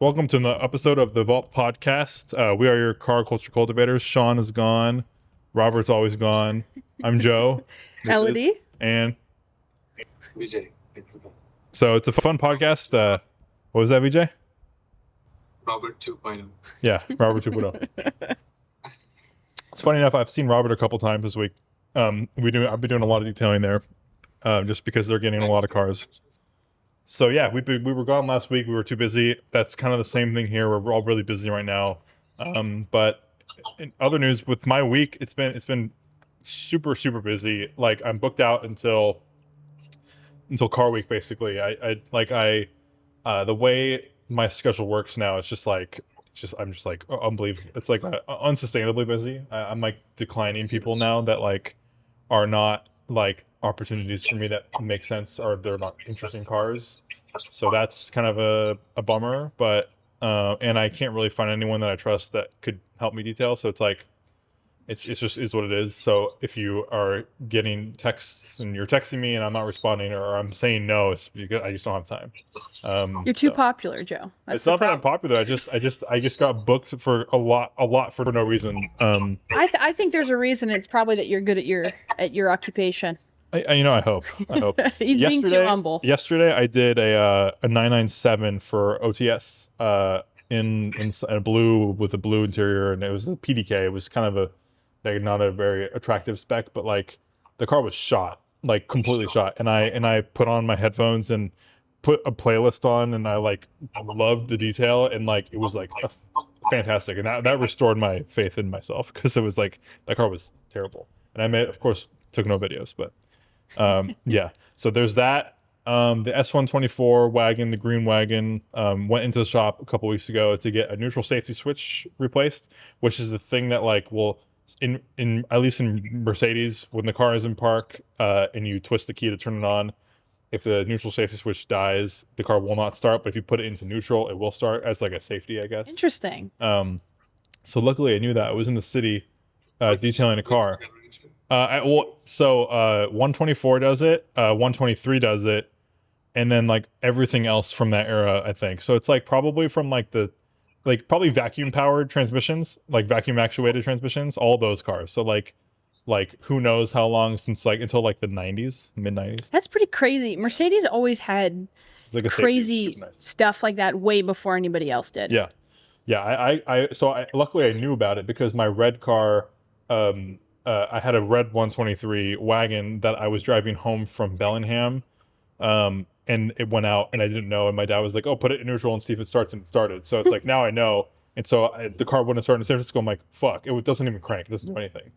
Welcome to the episode of the Valt podcast. We are your car culture cultivators. Sean is gone. Robert's always gone. I'm Joe. Elodie. And Vijay. so it's a fun podcast. What was that, VJ? Robert 2.0. Yeah, Robert 2.0. It's funny enough, I've seen Robert a couple times this week. I've been doing a lot of detailing there, just because they're getting a lot of cars. So yeah, we were gone last week. We were too busy. That's kind of the same thing here. We're all really busy right now. But in other news, with my week, it's been super busy. Like I'm booked out until car week basically. The way my schedule works now, I'm just like unbelievable. It's like unsustainably busy. I'm like declining people now that like are not like opportunities for me that make sense, or they're not interesting cars. So that's kind of a bummer, but and I can't really find anyone that I trust that could help me detail. So it's like it's just is what it is. So if you are getting texts and you're texting me and I'm not responding, or I'm saying no, it's because I just don't have time. You're too popular, Joe. That's it's not that I'm popular. I just got booked for a lot for no reason. I think there's a reason. It's probably that you're good at your occupation. I hope. He's being too humble. Yesterday, I did a 997 for OTS in a blue with a blue interior, and it was a PDK. It was kind of not a very attractive spec, but like the car was shot, like completely shot. And I put on my headphones and put a playlist on, and I like loved the detail, and like it was like fantastic, and that restored my faith in myself, because it was like that car was terrible. And I of course took no videos, but yeah, so there's that. The S124 wagon, the green wagon, went into the shop a couple weeks ago to get a neutral safety switch replaced, which is the thing that like will in at least in Mercedes, when the car is in park and you twist the key to turn it on, if the neutral safety switch dies, the car will not start. But if you put it into neutral, it will start as like a safety, I guess. Interesting. So luckily I knew that. I was in the city detailing a car. 124 does it, 123 does it, and then like everything else from that era, I think. So it's like probably from like probably vacuum powered transmissions, like vacuum actuated transmissions, all those cars. So like who knows how long since, like until like the 90s, mid 90s. That's pretty crazy. Mercedes always had like crazy stuff like that way before anybody else did. Yeah. So luckily I knew about it, because my red car, I had a red 123 wagon that I was driving home from Bellingham, and it went out and I didn't know, and my dad was like, oh, put it in neutral and see if it starts, and it started. So it's like now I know. And so the car wouldn't start in San Francisco. I'm like, fuck, it doesn't even crank, it doesn't do anything.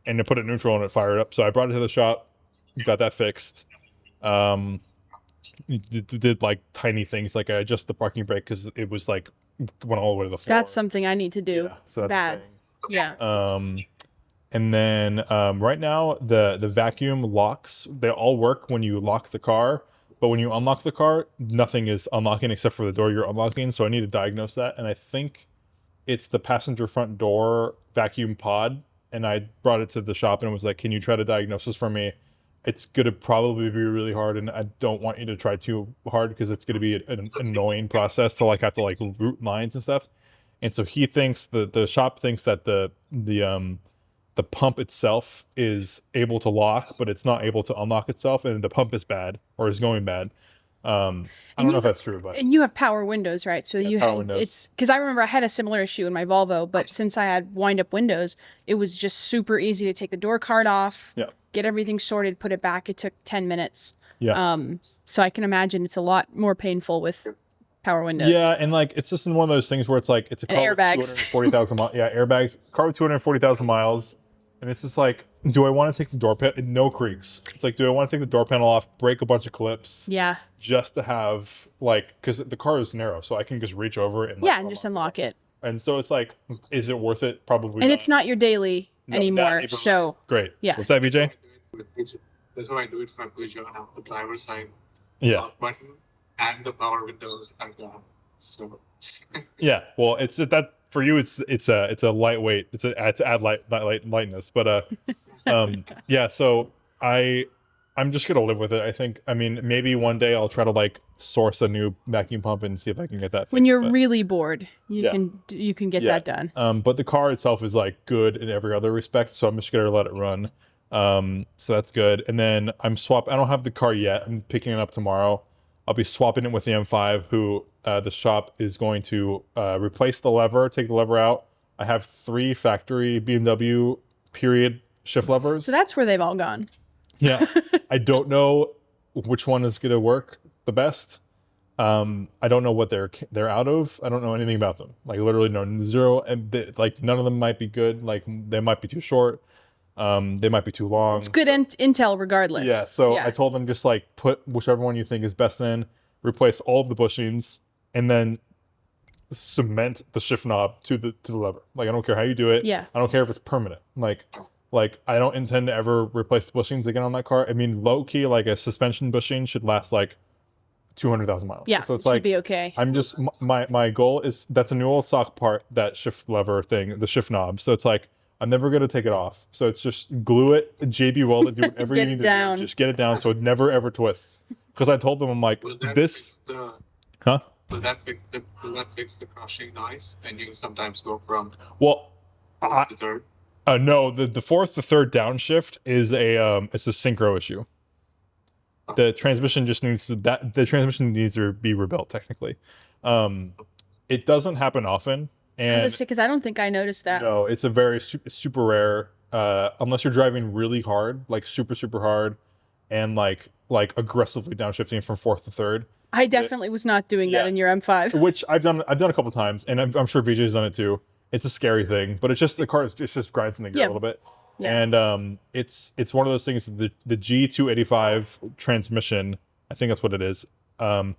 And to put it in neutral and it fired up. So I brought it to the shop, got that fixed. Did like tiny things, like I adjust the parking brake because it was like went all the way to the floor. That's something I need to do. Yeah, so that's bad. Yeah. And then right now the vacuum locks, they all work when you lock the car, but when you unlock the car, nothing is unlocking except for the door you're unlocking. So I need to diagnose that, and I think it's the passenger front door vacuum pod. And I brought it to the shop and was like, can you try to diagnose this for me? It's gonna probably be really hard, and I don't want you to try too hard, because it's gonna be an annoying process to like have to like route lines and stuff. And so he thinks, the shop thinks that the pump itself is able to lock, but it's not able to unlock itself, and the pump is bad, or is going bad. I don't know if that's true, but and you have power windows, right? So it's because I remember I had a similar issue in my Volvo, but since I had wind-up windows, it was just super easy to take the door card off, get everything sorted, put it back. It took 10 minutes. Yeah. So I can imagine it's a lot more painful with power windows. Yeah, and like it's just one of those things where it's like it's a car with 240,000 miles. Yeah, airbags. Car with 240,000 miles. And it's just like, do I want to take the door panel? No creaks. It's like, do I want to take the door panel off, break a bunch of clips? Yeah. Just to have like, because the car is narrow, so I can just reach over it and like, and just unlock it. And so it's like, is it worth it? Probably. And it's not your daily anymore. So great. Yeah. What's that, BJ? That's how I do it from Peugeot. I have the driver's side button and the power windows and so. Yeah. Well, it's that. For you, it's a lightweight. It's to add lightness. But yeah. So I I'm just gonna live with it. I think. I mean, maybe one day I'll try to like source a new vacuum pump and see if I can get that fixed. When you're really bored, you can get that done. But the car itself is like good in every other respect, so I'm just gonna let it run. So that's good. And then I don't have the car yet. I'm picking it up tomorrow. I'll be swapping it with the M5, who the shop is going to replace the lever, take the lever out. I have 3 factory BMW period shift levers. So that's where they've all gone. Yeah. I don't know which one is going to work the best. I don't know what they're out of. I don't know anything about them. Like literally zero. And like none of them might be good. Like they might be too short. They might be too long. It's good intel regardless. Yeah. So I told them just like put whichever one you think is best in, replace all of the bushings, and then cement the shift knob to the lever. Like I don't care how you do it. Yeah. I don't care if it's permanent. Like I don't intend to ever replace the bushings again on that car. I mean, low key, like a suspension bushing should last like 200,000 miles. Yeah, so it's like be okay. I'm just my goal is that's a new old stock part, that shift lever thing, the shift knob. So it's like I'm never gonna take it off. So it's just glue it, JB weld it, do whatever you need to do. Just get it down so it never ever twists. Because I told them I'm like this. Huh? Will that fix the crushing noise? And you sometimes go from fourth to third. No, the fourth to third downshift is it's a synchro issue. The transmission just needs to be rebuilt technically. It doesn't happen often, and because I don't think I noticed that. No, it's a very super rare. Unless you're driving really hard, like super hard, and like aggressively downshifting from fourth to third. I definitely was not doing that in your M5, which I've done a couple times, and I'm sure VJ's done it too. It's a scary thing, but it's just the car just grinds in the gear a little bit. Yeah. And it's one of those things, the G285 transmission, I think that's what it is, for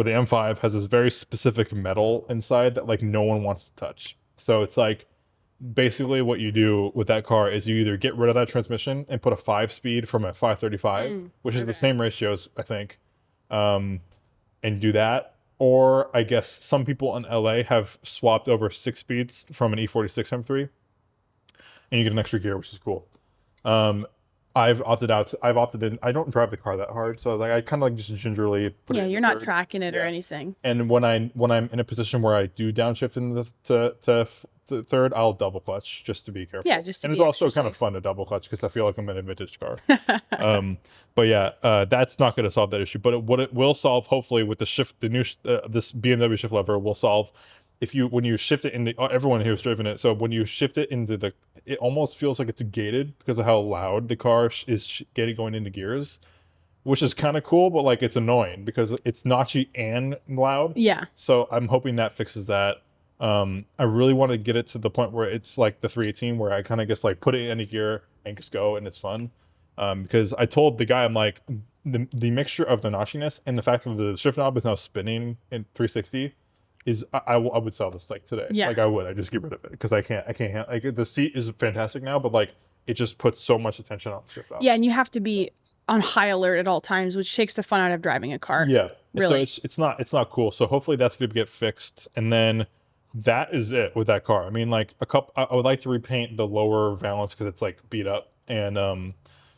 the M5 has this very specific metal inside that like no one wants to touch. So it's like basically what you do with that car is you either get rid of that transmission and put a 5-speed from a 535, which is the same ratios, I think, and do that. Or I guess some people in LA have swapped over 6 speeds from an E46 M3, and you get an extra gear, which is cool. I've opted out. I've opted in. I don't drive the car that hard, so like I kind of like just gingerly put it in you're not tracking it or anything. And when I'm in a position where I do downshift in to third, I'll double clutch just to be careful. Yeah, just to and be it's also kind of fun to double clutch because I feel like I'm in a vintage car. But yeah, that's not going to solve that issue. But what it will solve, hopefully, with this BMW shift lever will solve. When you shift it into, everyone here has driven it, so when you shift it into it almost feels like it's gated because of how loud the car is going into gears, which is kind of cool, but like it's annoying because it's notchy and loud. Yeah. So I'm hoping that fixes that. I really want to get it to the point where it's like the 318, where I kind of just like put it in any gear and just go, and it's fun. Because I told the guy, I'm like, the mixture of the notchiness and the fact that the shift knob is now spinning in 360 is I would sell this like today. Yeah. Like I just get rid of it because I can't like the seat is fantastic now, but like it just puts so much attention on the shift knob. Yeah, and you have to be on high alert at all times, which takes the fun out of driving a car. Yeah. Really. So it's not cool. So hopefully that's going to get fixed, and then that is it with that car. I mean, like I would like to repaint the lower valance because it's like beat up, and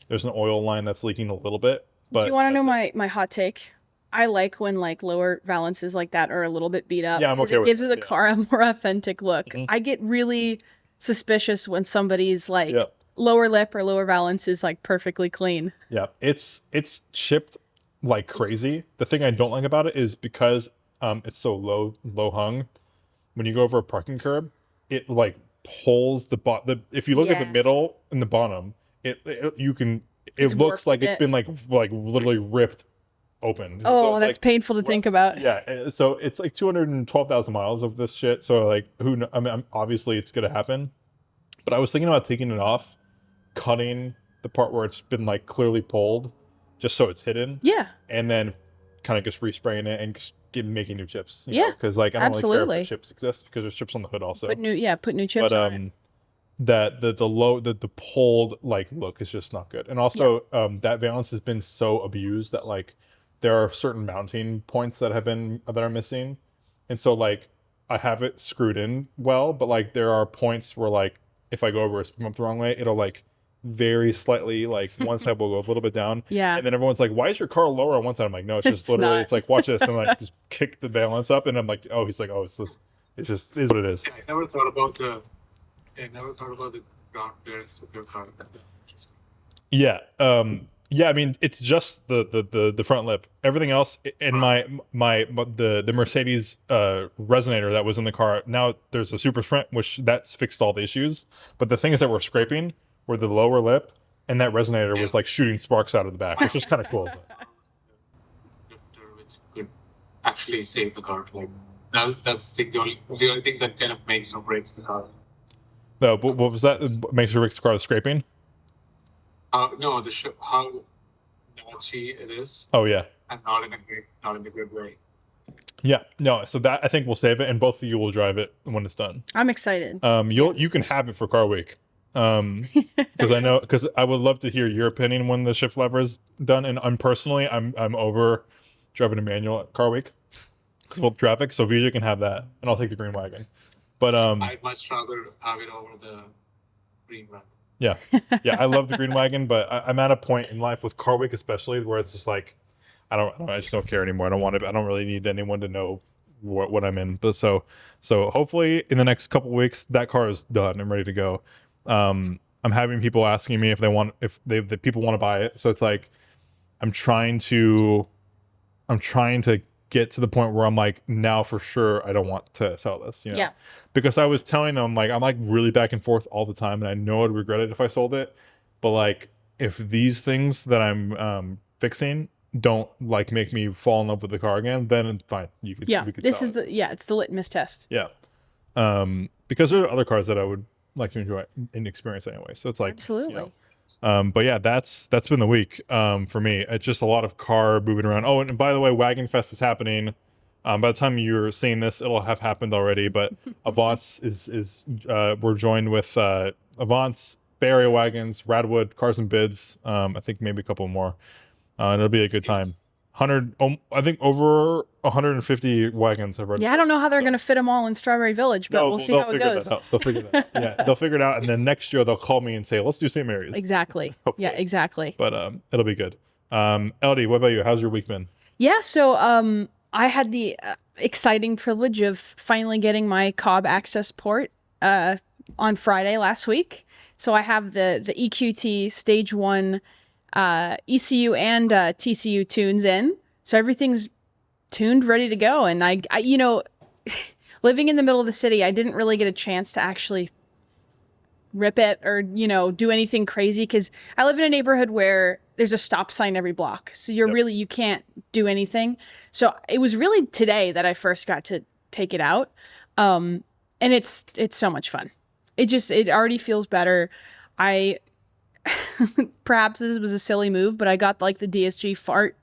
there's an oil line that's leaking a little bit. But do you want to know my hot take? I like when like lower valances like that are a little bit beat up. Yeah, I'm okay with it. It gives the car a more authentic look. Mm-hmm. I get really suspicious when somebody's like lower lip or lower valance is like perfectly clean. Yeah, it's chipped like crazy. The thing I don't like about it is because it's so low hung. When you go over a parking curb, it like pulls if you look at the middle and the bottom, it looks like it's been like literally ripped open. Oh, so that's like, painful to think about. Yeah, so it's like 212,000 miles of this shit. So like, I mean, obviously it's gonna happen. But I was thinking about taking it off, cutting the part where it's been like clearly pulled, just so it's hidden. Yeah. And then kind of just respraying it and just making new chips. Because like I don't really care if the chips exist because there's chips on the hood also. Put new chips on it. That the pulled like look is just not good. And also that valance has been so abused that like there are certain mounting points that are missing. And so like I have it screwed in well, but like there are points where like if I go over a speed bump the wrong way, it'll like very slightly, like one side will go a little bit down. Yeah. And then everyone's like, why is your car lower on one side? I'm like, no, it's just literally, it's like, watch this. And like, just kick the balance up. And I'm like, oh, he's like, oh, it's this. It's just is what it is. Yeah, I never thought about the ground clearance of your car. Yeah. Yeah, I mean, it's just the front lip. Everything else in the Mercedes resonator that was in the car. Now there's a Super Sprint, which that's fixed all the issues. But the things that were scraping were the lower lip, and that resonator was like shooting sparks out of the back, which was kind of cool. Which could actually save the car. Like that's the only thing that kind of makes or breaks the car. No, but what was that? Makes or breaks the car with scraping? No, how notchy it is. Oh yeah. And not in a good way. Yeah, no. So that I think we'll save it, and both of you will drive it when it's done. I'm excited. You can have it for Car Week, because I would love to hear your opinion when the shift lever is done. And I'm over driving a manual at Car Week because of traffic. So Vijay can have that, and I'll take the green wagon. But I'd much rather have it over the green wagon. Yeah, I love the green wagon, but I'm at a point in life with Car Week especially where it's just like I just don't care anymore. I don't really need anyone to know what I'm in. But so hopefully in the next couple of weeks that car is done and ready to go. I'm having people asking me if the people want to buy it. So it's like I'm trying to get to the point where I'm like, now for sure I don't want to sell this, Yeah. Because I was telling them like I'm like really back and forth all the time, and I know I'd regret it if I sold it. But like if these things that I'm fixing don't like make me fall in love with the car again, then fine. We could This sell is it. it's the litmus test. Yeah. Because there are other cars that I would like to enjoy and experience anyway. So it's like Absolutely. But yeah, that's been the week for me. It's just a lot of car moving around. Oh, and by the way, Wagon Fest is happening. By the time you're seeing this, it'll have happened already. But Avance we're joined with Avance, Bay Area Wagons, Radwood, Cars and Bids. I think maybe a couple more. And it'll be a good time. I think over 150 wagons have registered. Yeah, I don't know how they're going to fit them all in Strawberry Village, but we'll see how it goes. They'll figure that out. Yeah, they'll figure it out, and then next year they'll call me and say, "Let's do St. Mary's." Exactly. Yeah, exactly. But it'll be good. LD, what about you? How's your week been? Yeah, so I had the exciting privilege of finally getting my Cobb access port on Friday last week. So I have the EQT Stage 1 ECU and TCU tunes in. So everything's tuned, ready to go. And I living in the middle of the city, I didn't really get a chance to actually rip it or, do anything crazy because I live in a neighborhood where there's a stop sign every block. So you can't do anything. So it was really today that I first got to take it out. And it's so much fun. It already feels better. Perhaps this was a silly move, but I got like the DSG fart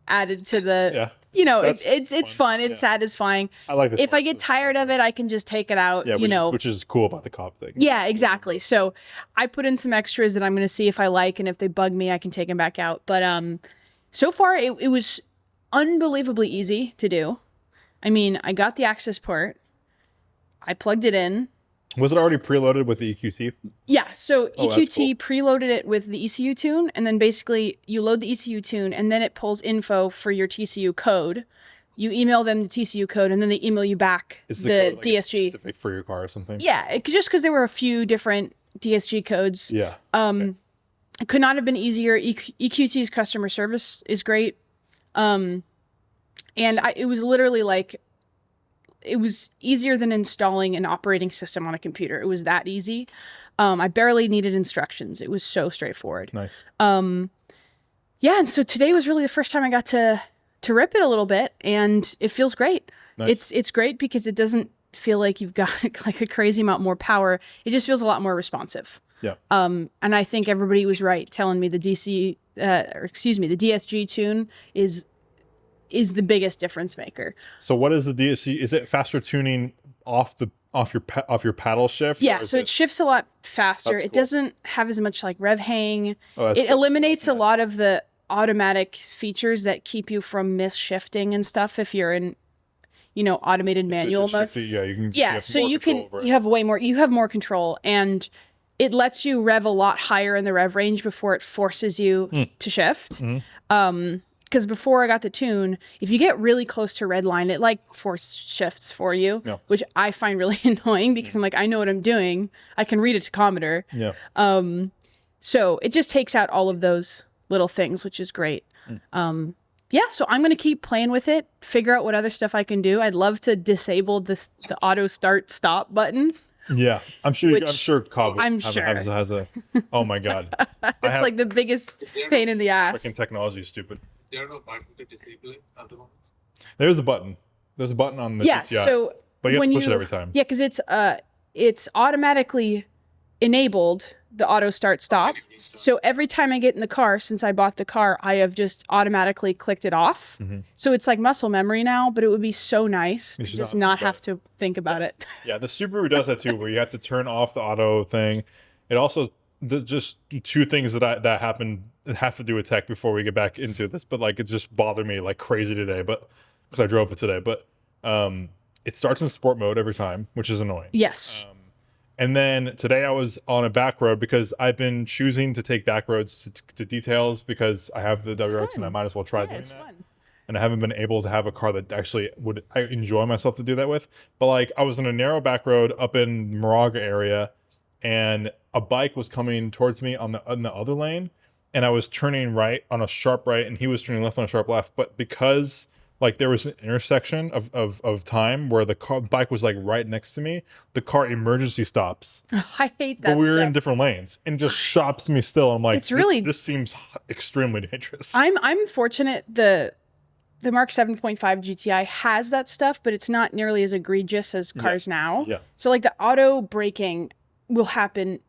added to the, it's fun. It's satisfying. I like this. If I get tired of it, I can just take it out, which is cool about the Cobb thing. Yeah, exactly. So I put in some extras that I'm going to see if I like, and if they bug me, I can take them back out. But so far it was unbelievably easy to do. I mean, I got the access port. I plugged it in. Was it already preloaded with the EQT? Yeah, so EQT preloaded it with the ECU tune, and then basically you load the ECU tune, and then it pulls info for your TCU code. You email them the TCU code, and then they email you back the code, DSG. Specific for your car or something? Yeah, just because there were a few different DSG codes. Yeah. It could not have been easier. EQT's customer service is great. And it was literally like, it was easier than installing an operating system on a computer. It was that easy. I barely needed instructions. It was so straightforward. Nice. Yeah, and so today was really the first time I got to rip it a little bit, and it feels great. Nice. It's great because it doesn't feel like you've got like a crazy amount more power. It just feels a lot more responsive. Yeah. And I think everybody was right telling me the the DSG tune is the biggest difference maker. So what is the DSG? Is it faster tuning off your paddle shift? Yeah, so it shifts a lot faster. It doesn't have as much like rev hang. It eliminates a lot of the automatic features that keep you from misshifting and stuff if you're in automated manual mode. Yeah, you can. Yeah, so you have more control, and it lets you rev a lot higher in the rev range before it forces you to shift. Because before I got the tune, if you get really close to red line, it like force shifts for you, which I find really annoying because I'm like, I know what I'm doing. I can read a tachometer. So it just takes out all of those little things, which is great. Yeah, so I'm going to keep playing with it, figure out what other stuff I can do. I'd love to disable the auto start stop button. Yeah, I'm sure Cobb sure. has a, oh my God. It's like the biggest pain in the ass. Freaking technology is stupid. Is there no button to disable it at the moment? There's a button. There's a button on the GTI, so but you have to push it every time. Yeah, because it's automatically enabled the auto start stop. So every time I get in the car, since I bought the car, I have just automatically clicked it off. So it's like muscle memory now, but it would be so nice to just not have to think about it. Yeah, the Subaru does that too, where you have to turn off the auto thing. It also, just two things that happened have to do with tech before we get back into this, but like it just bothered me like crazy today, but because I drove it today, but it starts in sport mode every time, which is annoying. Yes. And then today I was on a back road because I've been choosing to take back roads to details because I have the WRX and I might as well try doing it's that. Fun. And I haven't been able to have a car that actually I enjoy myself to do that with. But like I was in a narrow back road up in Moraga area and a bike was coming towards me on the other lane and I was turning right on a sharp right and he was turning left on a sharp left. But because like there was an intersection of time where the bike was like right next to me, the car emergency stops. I hate that. But we were in different lanes and just stops me still. I'm like, it's really, this seems extremely dangerous. I'm fortunate the Mark 7.5 GTI has that stuff, but it's not nearly as egregious as cars now. Yeah. So like the auto braking will happen.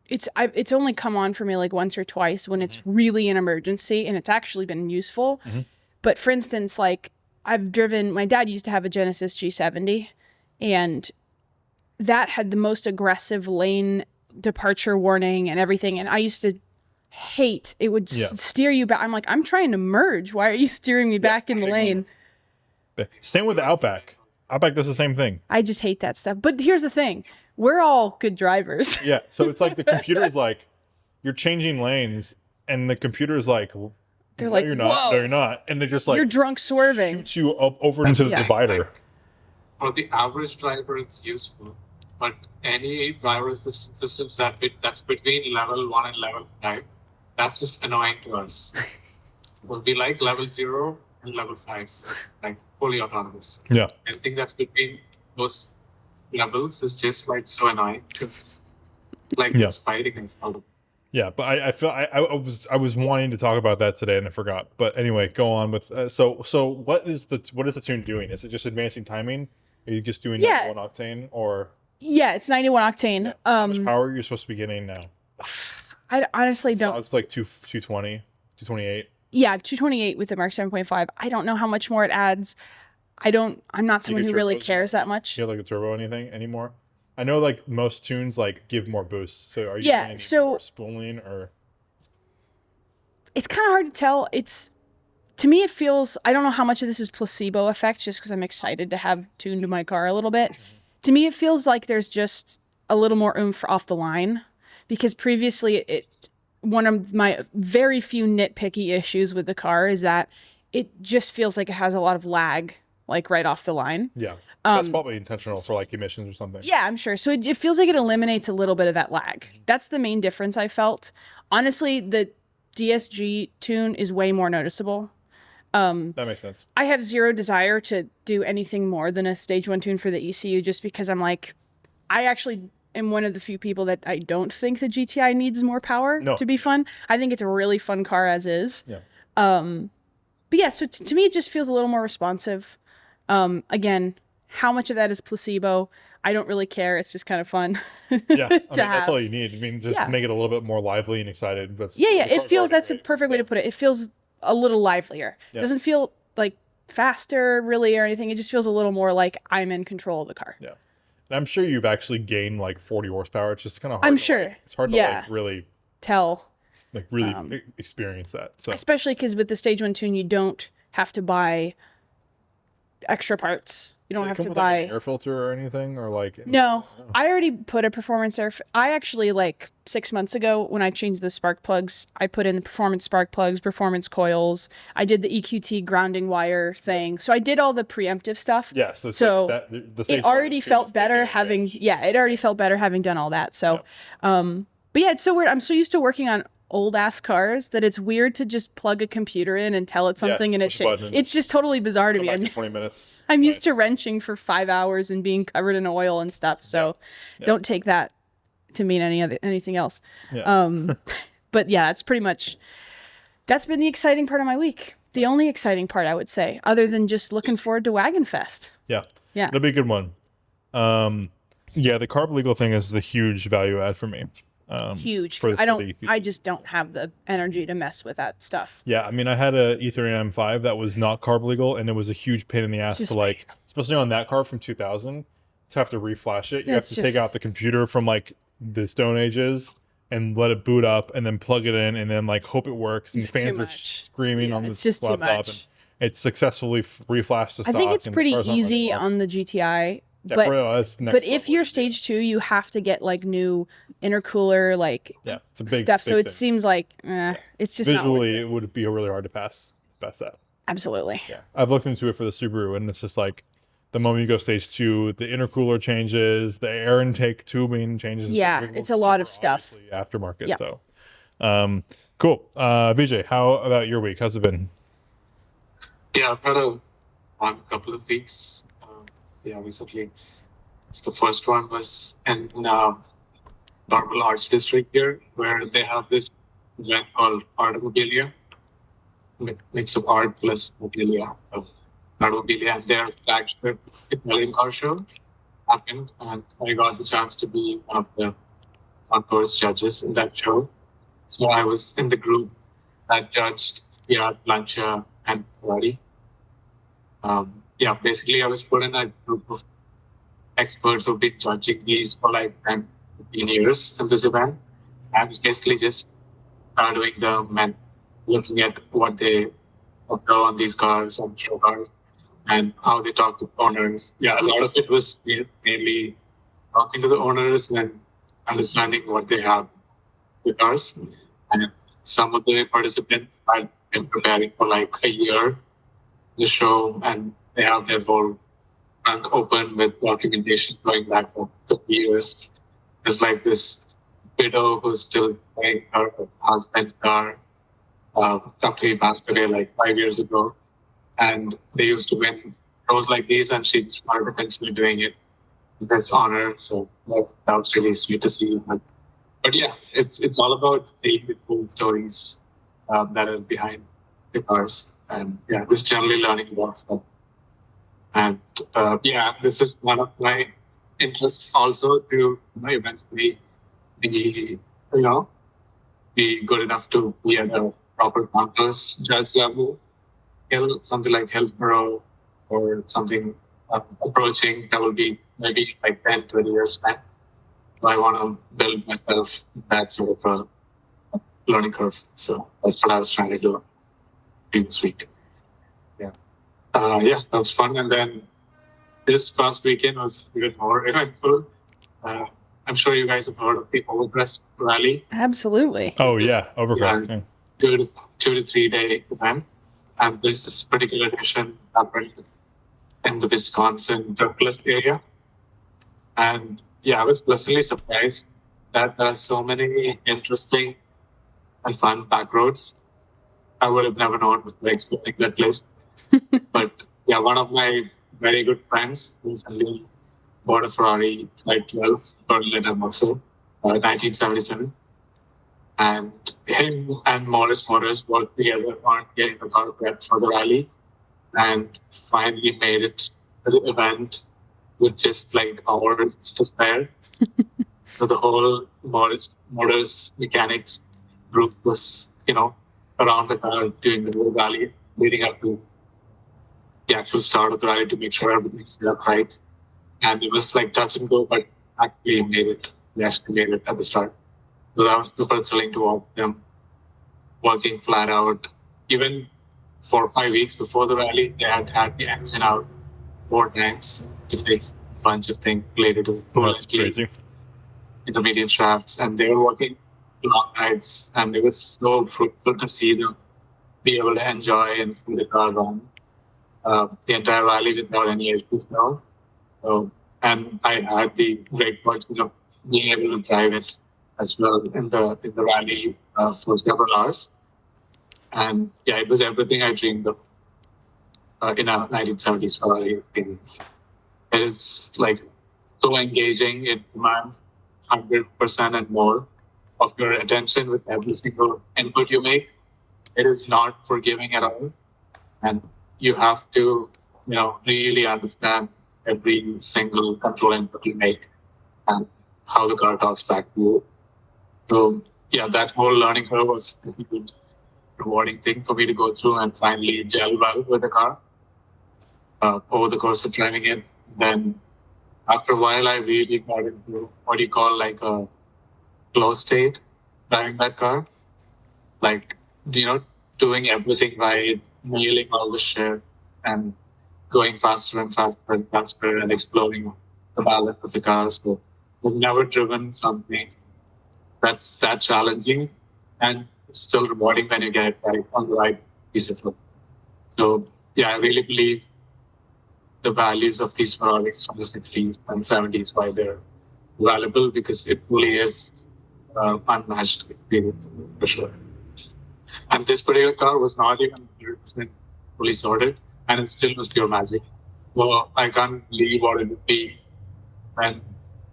It's only come on for me like once or twice when it's really an emergency and it's actually been useful. But for instance, like my dad used to have a Genesis G70 and that had the most aggressive lane departure warning and everything. And I used to hate, it would steer you back. I'm like, I'm trying to merge. Why are you steering me back in the lane? Same with the Outback. Outback does the same thing. I just hate that stuff. But here's the thing. We're all good drivers. Yeah. So it's like the computer is like, you're changing lanes and the computer is like, they're no, like, you're not. whoa. No, you're not. And they're just like, you're drunk swerving. Shoots you up over into the divider. For the average driver, it's useful. But any driver assistance systems that's between level 1 and level 5, that's just annoying to us. We'll be like level 0 and level 5, like fully autonomous. Yeah. Anything that's between those levels is just like so annoying to us. Like just fighting and stuff. Yeah, but I feel I was wanting to talk about that today and I forgot. But anyway, go on with so what is the tune doing? Is it just advancing timing? Are you just doing 91 octane or? Yeah, it's 91 octane. Yeah. How much power are you supposed to be getting now? I honestly don't. It's like 220, 228. Yeah, 228 with the Mark 7.5. I don't know how much more it adds. I'm not someone who really cares that much. Do you have like a turbo or anything anymore? I know like most tunes like give more boosts. So are you getting more spooling or? It's kind of hard to tell. To me, it feels, I don't know how much of this is placebo effect just because I'm excited to have tuned my car a little bit. To me, it feels like there's just a little more oomph off the line because previously one of my very few nitpicky issues with the car is that it just feels like it has a lot of lag like right off the line. Yeah. That's probably intentional for like emissions or something. Yeah, I'm sure. So it feels like it eliminates a little bit of that lag. That's the main difference I felt. Honestly, the DSG tune is way more noticeable. That makes sense. I have zero desire to do anything more than a stage 1 tune for the ECU just because I'm like, I actually am one of the few people that I don't think the GTI needs more power to be fun. I think it's a really fun car as is. Yeah. But yeah, so to me, it just feels a little more responsive. Again, how much of that is placebo? I don't really care. It's just kind of fun. Yeah, I mean, that's all you need. I mean, just make it a little bit more lively and excited. But yeah. It feels, that's a perfect way to put it. It feels a little livelier. It doesn't feel like faster really or anything. It just feels a little more like I'm in control of the car. Yeah. And I'm sure you've actually gained like 40 horsepower. It's just kind of hard. I'm sure. It's hard to like really tell. Like really experience that. So especially because with the stage 1 tune, you don't have to buy extra parts. You don't have to with, buy like, an air filter or anything, or like. No, I already put a performance I actually, like 6 months ago when I changed the spark plugs, I put in the performance spark plugs, performance coils. I did the EQT grounding wire thing. So I did all the preemptive stuff. Yeah. So like it already felt better having done all that. So, but yeah, it's so weird. I'm so used to working on old ass cars that it's weird to just plug a computer in and tell it something and it's just totally bizarre to me. In 20 minutes. I'm used to wrenching for 5 hours and being covered in oil and stuff. So don't take that to mean anything else. Yeah. But yeah, that's been the exciting part of my week. The only exciting part, I would say, other than just looking forward to Wagon Fest. Yeah. Yeah. It'll be a good one. Yeah, the carb legal thing is the huge value add for me. Huge. I just don't have the energy to mess with that stuff. Yeah, I mean, I had a E30 M5 that was not carb legal, and it was a huge pain in the ass to, like, especially on that car from 2000, to have to reflash it. You have to take out the computer from, like, the Stone Ages and let it boot up, and then plug it in, and then, like, hope it works. And the fans are screaming on the laptop, and it successfully reflashed the stock. I think it's pretty easy on the GTI. Yeah, but if you're stage 2, you have to get like new intercooler, like it's a big stuff. So it thing. Seems like it's just visually it would be really hard to pass that. Absolutely. Yeah, I've looked into it for the Subaru, and it's just like the moment you go stage 2, the intercooler changes, the air intake tubing changes. Yeah, it's a lot of stuff. Aftermarket. Yeah. So, cool. Vijay, how about your week? How's it been? Yeah, I've had a couple of weeks. Recently. The first one was in Normal Arts District here, where they have this event called Artmobilia, mix of art plus mobilia. So Artmobilia and their flagship Italian car show happened, and I got the chance to be one of the concourse judges in that show. So I was in the group that judged Fiat, Lancia, and Ferrari. Basically, I was put in a group of experts who've been judging these for like 10, 15 years in this event. I was basically just shadowing them and looking at what they observe on these cars, on show cars, and how they talk to owners. Yeah, a lot of it was mainly talking to the owners and understanding what they have with cars. And some of the participants had been preparing for like a year the show, and they have their whole front open with documentation going back for 50 years. There's like this widow who's still playing her husband's car after he passed away like 5 years ago. And they used to win shows like these, and she just wanted to continue doing it in his honor. So that was really sweet to see. But yeah, it's all about the cool stories that are behind the cars. And yeah, just generally learning about stuff. And this is one of my interests also to eventually be good enough to be at a proper concourse judge level, something like Hillsborough or something approaching. That will be maybe like 10, 20 years back. So I want to build myself that sort of a learning curve. So that's what I was trying to do this week. That was fun. And then this past weekend was even more eventful. I'm sure you guys have heard of the Overcrest Rally. Absolutely. Oh, yeah. Overcrest. 2 to 3 day event. And this particular edition happened in the Wisconsin Douglas area. And I was pleasantly surprised that there are so many interesting and fun back roads. I would have never known before exploring that place. But one of my very good friends recently bought a Ferrari 512 Berliner Muscle, 1977. And him and Morris Motors worked together on getting the car prepped for the rally, and finally made it to the event with just like hours to spare. So the whole Morris Motors mechanics group was, around the car during the whole rally, leading up to the actual start of the rally to make sure everything's set up right. And it was like touch and go, but actually made it. We actually made it at the start. So that was super thrilling to watch them working flat out. Even 4 or 5 weeks before the rally, they had the engine out 4 times to fix a bunch of things related to That's crazy. Intermediate shafts, and they were working long nights, and it was so fruitful to see them be able to enjoy and see the car run the entire rally without any issues now. So, and I had the great fortune of being able to drive it as well in the rally for several hours. And yeah, it was everything I dreamed of in a 1970s Ferrari experience. It is like so engaging. It demands 100% and more of your attention with every single input you make. It is not forgiving at all, and you have to, really understand every single control input you make and how the car talks back to you. So yeah, that whole learning curve was a huge rewarding thing for me to go through and finally gel well with the car over the course of driving it. Then after a while, I really got into what you call like a flow state driving that car. Like, doing everything right, nailing all the shit, and going faster and faster and faster and exploring the balance of the car. So I've never driven something that's that challenging and still rewarding when you get it right on the right piece of road. So yeah, I really believe the values of these Ferraris from the 60s and 70s, why they're valuable, because it really is unmatched experience for sure. And this particular car was not even 100% fully sorted, and it still was pure magic. Well, I can't believe what it would be when,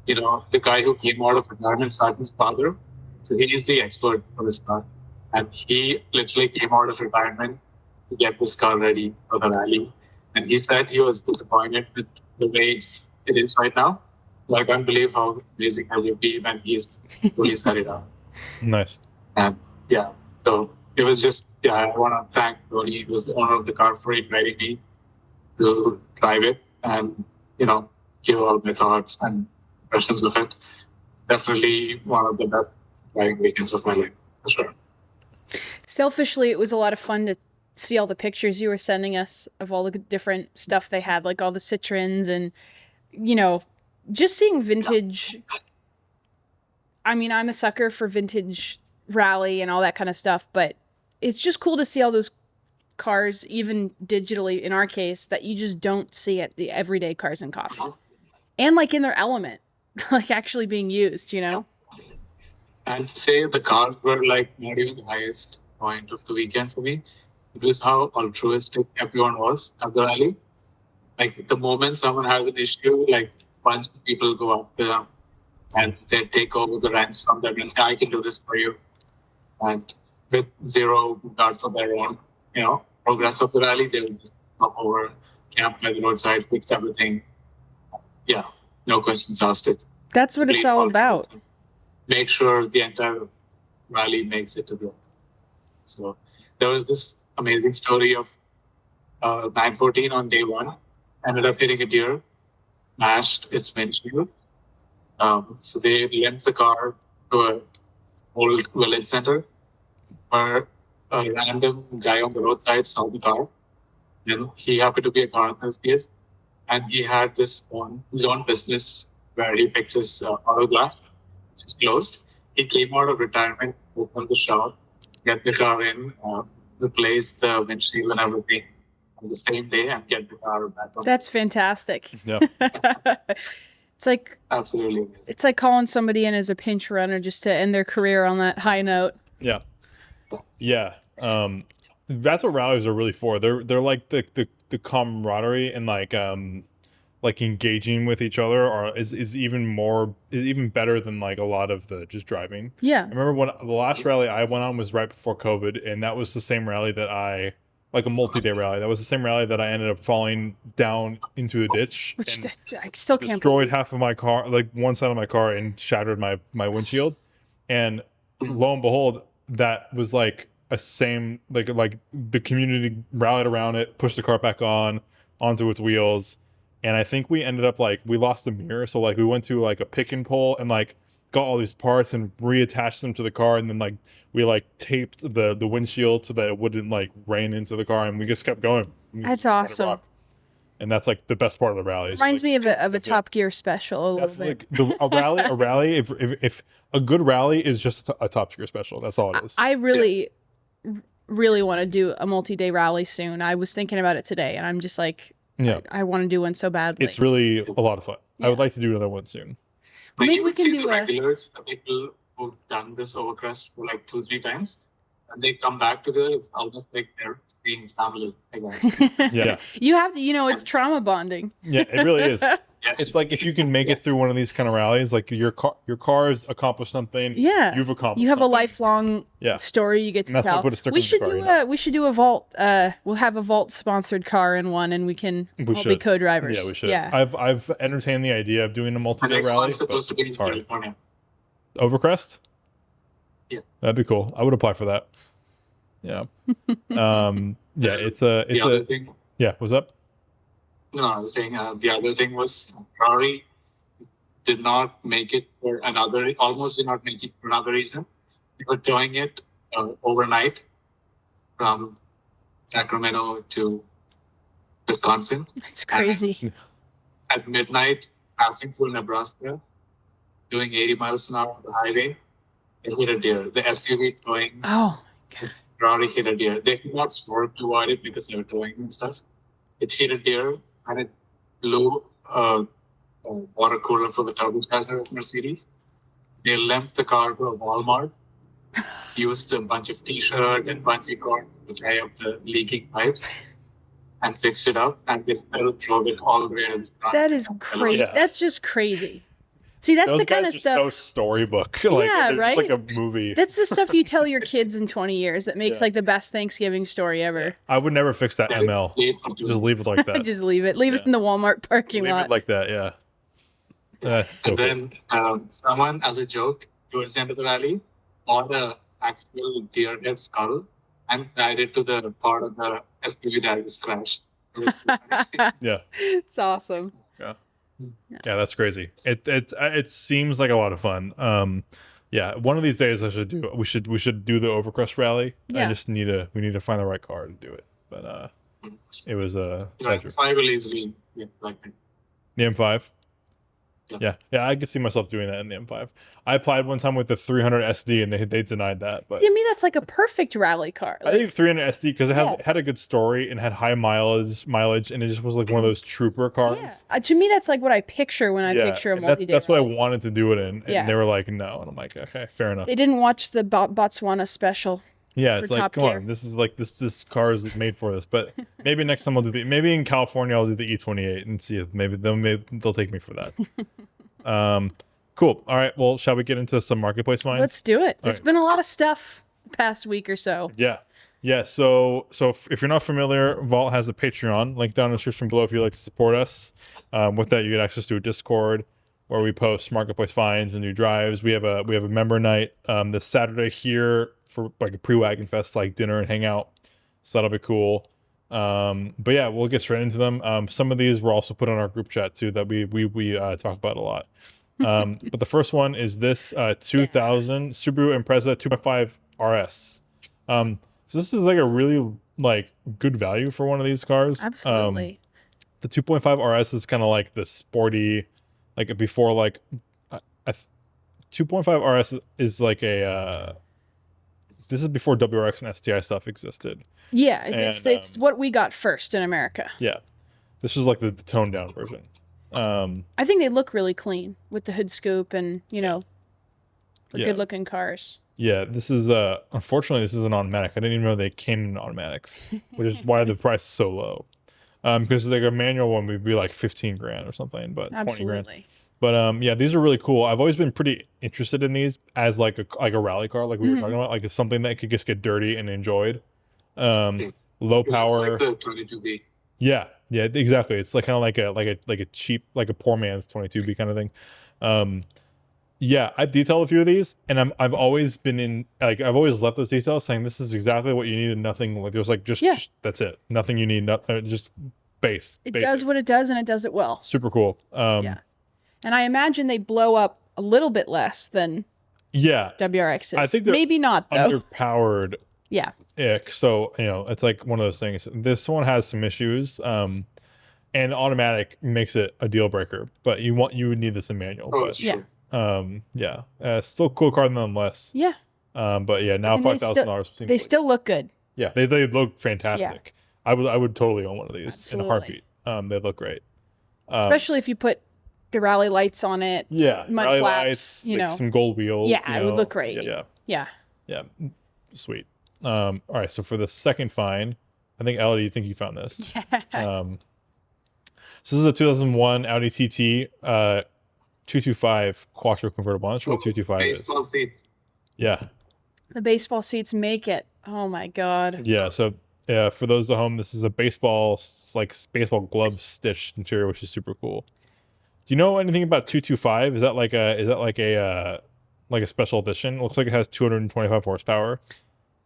the guy who came out of retirement, Sargent's father, so he is the expert for this car. And he literally came out of retirement to get this car ready for the rally. And he said he was disappointed with the way it is right now. So I can't believe how amazing it will be when he's fully set it up. Nice. And yeah, so it was just, I want to thank Tony, who was the owner of the car, for inviting me to drive it and, give all my thoughts and impressions of it. Definitely one of the best driving weekends of my life, for sure. Selfishly, it was a lot of fun to see all the pictures you were sending us of all the different stuff they had, like all the Citroens and, just seeing vintage. I mean, I'm a sucker for vintage rally and all that kind of stuff, but it's just cool to see all those cars, even digitally in our case, that you just don't see at the everyday Cars and Coffee. And like in their element, like actually being used, And to say the cars were like not even the highest point of the weekend for me. It was how altruistic everyone was at the rally. Like the moment someone has an issue, like a bunch of people go up there and they take over the reins from them and say, I can do this for you. And with zero regard for their own, progress of the rally, they will just hop over, camp by the roadside, fix everything. Yeah, no questions asked. That's what it's all about. Make sure the entire rally makes it to the. So there was this amazing story of 914 on day one, ended up hitting a deer, smashed its windshield. So they lent the car to an old village center where a random guy on the roadside saw the car. He happened to be a car enthusiast, and he had his own business where he fixes auto glass, which is closed. He came out of retirement, opened the shop, get the car in, replace the windshield and everything on the same day, and get the car back on. That's fantastic. Yeah. It's like absolutely. It's like calling somebody in as a pinch runner just to end their career on that high note. Yeah. Yeah. That's what rallies are really for. They're like the camaraderie and like engaging with each other is even better than like a lot of the just driving. Yeah. I remember when the last rally I went on was right before COVID, and that was the same rally that like a multi-day rally. That was the same rally that I ended up falling down into a ditch. Which I still can't destroyed half of my car, like one side of my car, and shattered my windshield. And lo and behold, that was like a same like the community rallied around it, pushed the car back onto its wheels. And I think we ended up we lost the mirror. So like we went to like a pick and pull and like got all these parts and reattached them to the car. And then like we like taped the windshield so that it wouldn't like rain into the car. And we just kept going. That's awesome. and that's like the best part of the rally. Reminds me of a Top Gear special a little bit. Like a rally. If a good rally is just a Top Gear special, that's all it is. I really want to do a multi-day rally soon. I was thinking about it today, and I'm just like, I want to do one so badly. It's really a lot of fun. Yeah. I would like to do another one soon. Maybe we can do the regulars, the people who've done this Overcrest for like 2-3 times, and they come back together. It's almost like they're seeing family again. Yeah. You have to, it's trauma bonding. Yeah, it really is. Yes. It's like if you can make it through one of these kind of rallies, like your car's accomplished something. Yeah, you've accomplished. You have something. A lifelong story you get to tell. We should do a Valt. We'll have a Valt sponsored car in one, and we all be co-drivers. Yeah, we should. Yeah. I've entertained the idea of doing a multi-day rally. Supposed to be in California. Overcrest? Yeah, that'd be cool. I would apply for that. Yeah. Yeah, it's a thing. Yeah, what's up? No, I was saying the other thing was Ferrari did not make it for almost did not make it for another reason. They were towing it overnight from Sacramento to Wisconsin. That's crazy. And at midnight, passing through Nebraska, doing 80 miles an hour on the highway, they hit a deer. The SUV towing. Oh my God. Ferrari hit a deer. They could not swerve to avoid it because they were towing and stuff. It hit a deer and it blew a water cooler for the turbocharger of Mercedes. They lent the car to a Walmart, used a bunch of t-shirt and bungee cord to tie up the leaking pipes, and fixed it up. And they still drove it all the way to Wisconsin. That is crazy. Yeah. That's just crazy. See, that's those the kind of guys stuff. So storybook, like, yeah, right. Like a movie. That's the stuff you tell your kids in 20 years that makes like the best Thanksgiving story ever. I would never fix that ML. Just leave it like that. Just leave it. Leave it in the Walmart parking lot. Leave it like that. Yeah. So and then someone, as a joke, towards the end of the rally, bought an actual deer head skull and tied it to the part of the SUV that was crashed. Yeah. It's awesome. Yeah, that's crazy. It seems like a lot of fun. Yeah, one of these days we should do the Overcrest rally. Yeah. We need to find the right car to do it. But it was a pleasure. 5 will easily like the M5. Yeah, I could see myself doing that in the M5. I applied one time with the 300 SD and they denied that. But to me, that's like a perfect rally car. I think 300 SD because it had a good story and had high mileage, and it just was like one of those trooper cars. Yeah. To me, that's like what I picture when I picture a multi-day. That's what I wanted to do it in, and they were like, no, and I'm like, okay, fair enough. They didn't watch the Botswana special. Yeah, it's like, come on, this is like this car is made for this. But maybe next time maybe in California I'll do the E28 and see if maybe they'll take me for that. Cool. All right. Well, shall we get into some marketplace finds? Let's do it. There's been a lot of stuff the past week or so. Yeah. So if you're not familiar, Valt has a Patreon link down in the description below if you'd like to support us. With that, you get access to a Discord where we post marketplace finds and new drives. We have a member night this Saturday here for like a pre-wagon fest, like dinner and hangout. So that'll be cool. But yeah, we'll get straight into them. Some of these were also put on our group chat too that we talked about a lot. But the first one is this 2000 Subaru Impreza 2.5 RS. So this is like a really like good value for one of these cars. Absolutely. The 2.5 RS is kind of like the sporty, like before like a 2.5 RS is like a this is before WRX and STI stuff existed. Yeah, it's what we got first in America. Yeah, this was like the toned down version. I think they look really clean with the hood scoop and good looking cars. Yeah, this is unfortunately this is an automatic. I didn't even know they came in automatics, which is why the price is so low. Because like a manual one would be like 15 grand or something, but Absolutely. 20 grand. But yeah, these are really cool. I've always been pretty interested in these as like a rally car, like we were talking about, like it's something that could just get dirty and enjoyed. Low power. It's like the 22B. Yeah, exactly. It's like kind of like a cheap, like a poor man's 22B kind of thing. Yeah, I've detailed a few of these, and I've always been in like I've always left those details saying this is exactly what you need and nothing like there's like just that's it. Nothing you need, just base. It does what it does and it does it well. Super cool. And I imagine they blow up a little bit less than WRXs. I think they're maybe not though. Underpowered. Yeah. So it's like one of those things. This one has some issues. and automatic makes it a deal breaker. But you would need this in manual. Oh, but sure. Still a cool car nonetheless. Yeah. But yeah, now $5,000. They still look good. Yeah, they look fantastic. Yeah. I would totally own one of these in a heartbeat. They look great. Especially if you put the rally lights on it. Yeah, mud rally flaps, lights, like some gold wheels. Yeah, it would look great. Yeah. Sweet. All right, so for the second find, I think Audi, you think you found this. So this is a 2001 Audi TT 225 Quattro convertible. I'm not sure what 225 is. Baseball seats. Yeah. The baseball seats make it. Oh my god. Yeah. So for those at home, this is a baseball glove stitched interior, which is super cool. Do you know anything about 225? Is that like a special edition? It looks like it has 225 horsepower,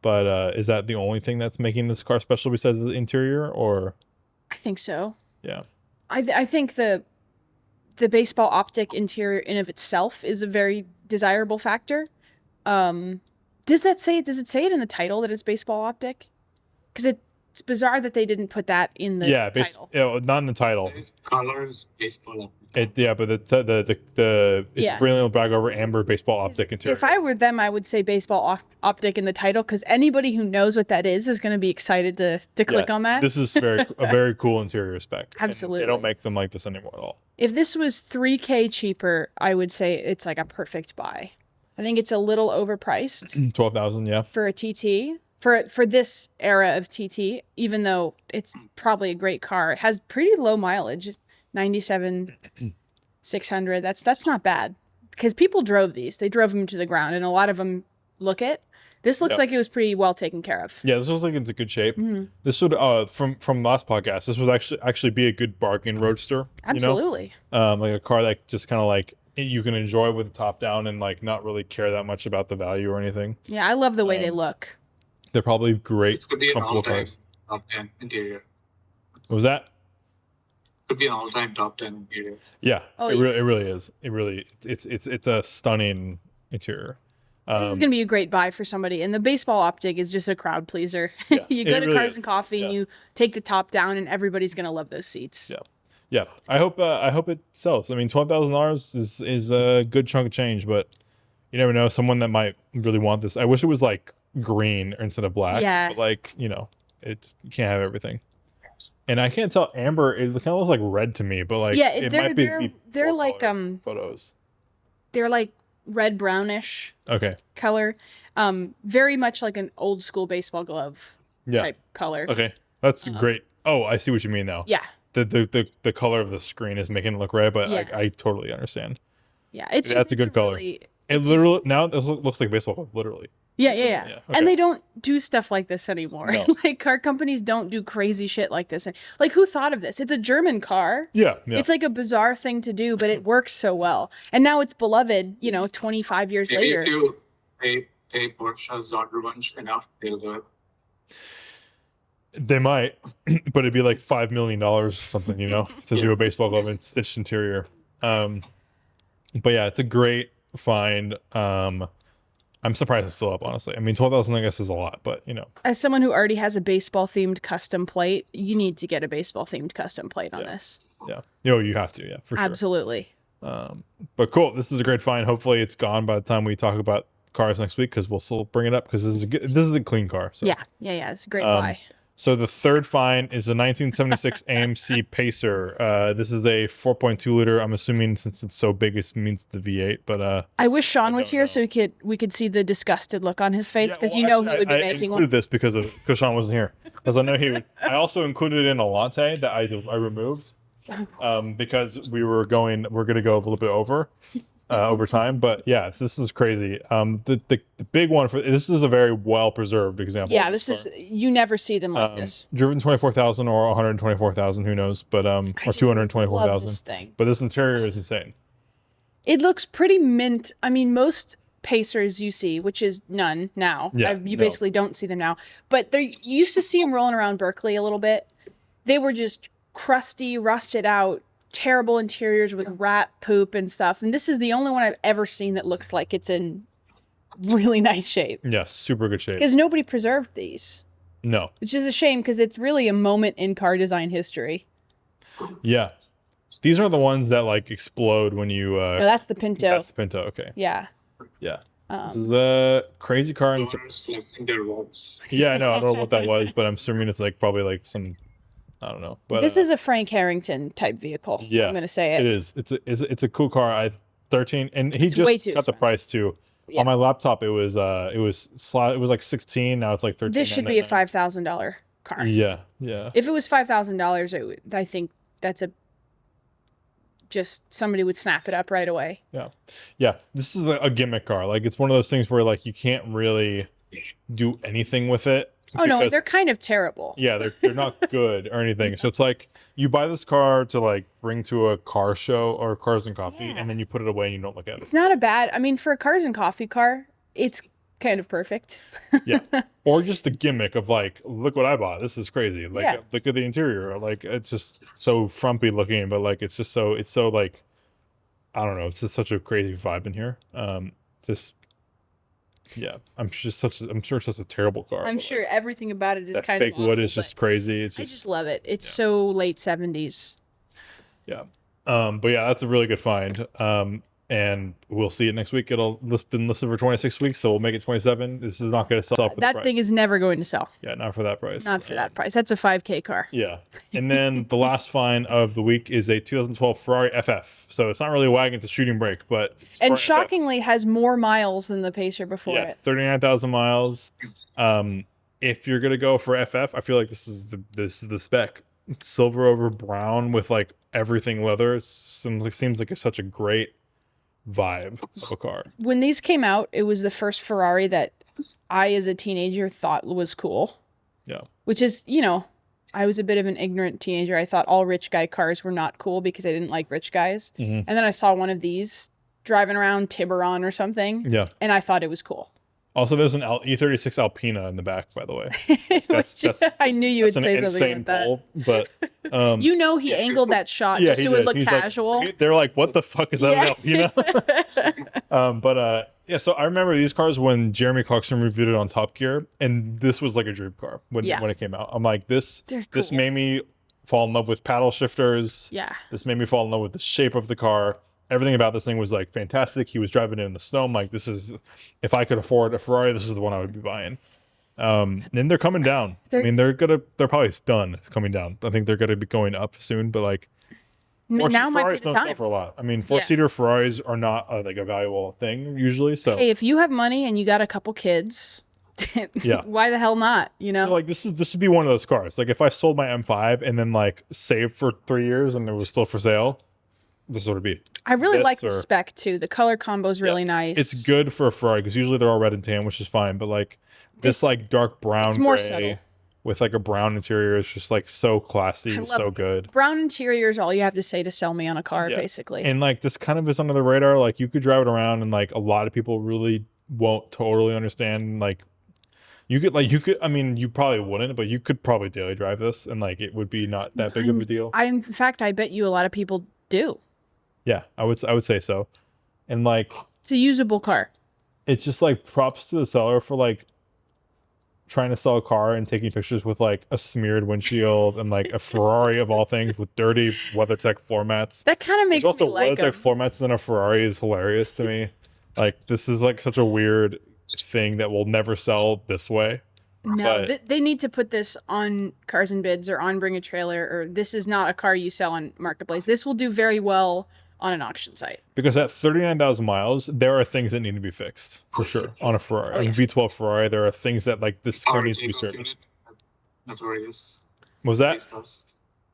but is that the only thing that's making this car special besides the interior? Or I think so. Yeah. I think the baseball optic interior in of itself is a very desirable factor. Does it say it in the title that it's baseball optic? Because it's bizarre that they didn't put that in the title. Not in the title. Colors baseball optic. But it's brilliant brag over amber baseball optic interior. If I were them, I would say baseball optic in the title, because anybody who knows what that is going to be excited to click on that. This is a very cool interior spec. Absolutely. They don't make them like this anymore at all. If this was $3,000 cheaper, I would say it's like a perfect buy. I think it's a little overpriced. 12,000, yeah. For a TT. For this era of TT, even though it's probably a great car. It has pretty low mileage, 97,600. That's not bad. Because people drove these. They drove them to the ground, and a lot of them look it. This looks like it was pretty well taken care of. Yeah, this looks like it's in good shape. Mm-hmm. This would from last podcast, this would actually be a good bargain roadster. Absolutely. Like a car that just kind of like you can enjoy with the top down and like not really care that much about the value or anything. Yeah, I love the way they look. They're probably great. This could be an all-time cars. Top 10 interior. What was that? Could be an all-time top 10 interior. Yeah, it really is. It's a stunning interior. This is gonna be a great buy for somebody, and the baseball optic is just a crowd pleaser. Yeah, you go to Cars and Coffee and you take the top down, and everybody's gonna love those seats. Yeah. I hope it sells. I mean, $12,000 is a good chunk of change, but you never know. Someone that might really want this. I wish it was like green instead of black. Yeah. But like you can't have everything. And I can't tell amber. It kind of looks like red to me, but like it might be. They're like photos. They're like red brownish. Okay. Color, very much like an old school baseball glove. Type color. Okay, that's great. Oh, I see what you mean now. Yeah. The color of the screen is making it look red, but I totally understand. Yeah, that's a good color. It literally now it looks like baseball glove, literally. Yeah. Okay. And they don't do stuff like this anymore. No. Like car companies don't do crazy shit like this. Like who thought of this? It's a German car. Yeah. It's like a bizarre thing to do, but it works so well. And now it's beloved, 25 years later. If you pay Porsche's Zonderwunsch enough, they'll do it. They might, but it'd be like $5 million or something, to do a baseball glove and stitched interior. But yeah, it's a great find. I'm surprised it's still up, honestly. I mean, 12,000, I guess, is a lot, but As someone who already has a baseball themed custom plate, you need to get a baseball themed custom plate on this. Yeah. You have to, for sure. Absolutely. But cool. This is a great find. Hopefully it's gone by the time we talk about cars next week, because we'll still bring it up because this is a clean car. So. Yeah. It's a great buy. So the third find is a 1976 AMC Pacer. This is a 4.2 liter. I'm assuming since it's so big, it means it's a V8. But I wish Sean was here so we could see the disgusted look on his face, because he would be making one. I included this because Sean wasn't here, because I know he would. I also included it in a latte that I removed because we're going to go a little bit over time. But yeah, this is crazy. The big one this is a very well preserved example. Yeah, you never see them like this. Driven 24,000 or 124,000, who knows? But or 224,000. But this interior is insane. It looks pretty mint. I mean, most Pacers you see, which is none now. Yeah, you basically don't see them now. But you used to see them rolling around Berkeley a little bit. They were just crusty, rusted out, terrible interiors with rat poop and stuff. And this is the only one I've ever seen that looks like it's in really nice shape. Yeah, super good shape. Because nobody preserved these. No. Which is a shame, because it's really a moment in car design history. Yeah. These are the ones that like explode when you. No, that's the Pinto. That's the Pinto. Okay. Yeah. Yeah. This is a crazy car. And flexing their watch. yeah, I know. I don't know what that was, but I'm assuming it's like probably like some. I don't know. But this is a Frank Harrington type vehicle. Yeah, I'm gonna say it. It is. It's a cool car. 13, and he It's way just too got the price too. Yeah. On my laptop, it was like 16. Now it's like 13. This should be a $5,000 car. Yeah, yeah. If it was $5,000, I think that's just somebody would snap it up right away. Yeah, yeah. This is a gimmick car. Like it's one of those things where like you can't really do anything with it. Oh no, they're kind of terrible. Yeah, they're not good or anything. So it's like you buy this car to like bring to a car show or Cars and Coffee, and then you put it away and you don't look at it. It's not a bad. I mean, for a Cars and Coffee car, it's kind of perfect. Yeah, or just the gimmick of like, look what I bought. This is crazy. Like, look at the interior. Like, it's just so frumpy looking, but like, it's so like, I don't know. It's just such a crazy vibe in here. Yeah, I'm sure it's such a terrible car. I'm sure everything about it is kind of fake wood awful, is just crazy. I just love it. It's so late 70s. Yeah. But yeah, that's a really good find. And we'll see it next week. It's been listed for 26 weeks, so we'll make it 27. This is not going to sell for that thing is never going to sell. Yeah, not for that price. Not for that price. That's a 5K car. Yeah. And then the last find of the week is a 2012 Ferrari FF. So it's not really a wagon, it's a shooting brake, but and shockingly has more miles than the Pacer before it. 39,000 miles. If you're gonna go for FF, I feel like this is the spec. It's silver over brown with like everything leather. Seems like it's such a great vibe of a car. When these came out, it was the first Ferrari that I as a teenager thought was cool. Yeah. Which is, I was a bit of an ignorant teenager. I thought all rich guy cars were not cool because I didn't like rich guys. And then I saw one of these driving around Tiburon or something. Yeah. And I thought it was cool. Also, there's an E36 Alpina in the back, by the way. I knew you would say something like that. Pull, but he angled that shot just so it would look casual. Like, they're like, "What the fuck is that an Alpina?" So I remember these cars when Jeremy Clarkson reviewed it on Top Gear, and this was like a dream car when it came out. I'm like, this made me fall in love with paddle shifters. Yeah. This made me fall in love with the shape of the car. Everything about this thing was like fantastic. He was driving it in the snow. I'm like, this is, if I could afford a Ferrari, this is the one I would be buying. Then they're coming down. They're probably done coming down. I think they're gonna be going up soon, but like now might be Ferraris the don't time. sell for a lot. I mean, 4-seater Ferraris are not like a valuable thing usually. So hey, if you have money and you got a couple kids, why the hell not? So like this would be one of those cars. Like if I sold my M5 and then like saved for 3 years and it was still for sale, this would be. I really like the spec too. The color combo is really nice. It's good for a Ferrari because usually they're all red and tan, which is fine. But like this like dark brown more gray subtle. With like a brown interior is just like so classy, so good. Brown interior is all you have to say to sell me on a car, basically. And like this kind of is under the radar. Like you could drive it around, and like a lot of people really won't totally understand. Like you could. I mean, you probably wouldn't, but you could probably daily drive this, and like it would be not that big of a deal. In fact, I bet you a lot of people do. Yeah, I would say so. And like it's a usable car. It's just like props to the seller for like trying to sell a car and taking pictures with like a smeared windshield and like a Ferrari of all things with dirty WeatherTech floor mats. That kind of makes me like them. Also, WeatherTech floor mats in a Ferrari is hilarious to me. Like this is like such a weird thing that will never sell this way. No, they need to put this on Cars and Bids or on Bring a Trailer, or this is not a car you sell on Marketplace. This will do very well on an auction site. Because at 39,000 miles, there are things that need to be fixed, for sure, on a Ferrari. On a V12 Ferrari, there are things that, like, this car needs to be serviced. Notorious. What was that?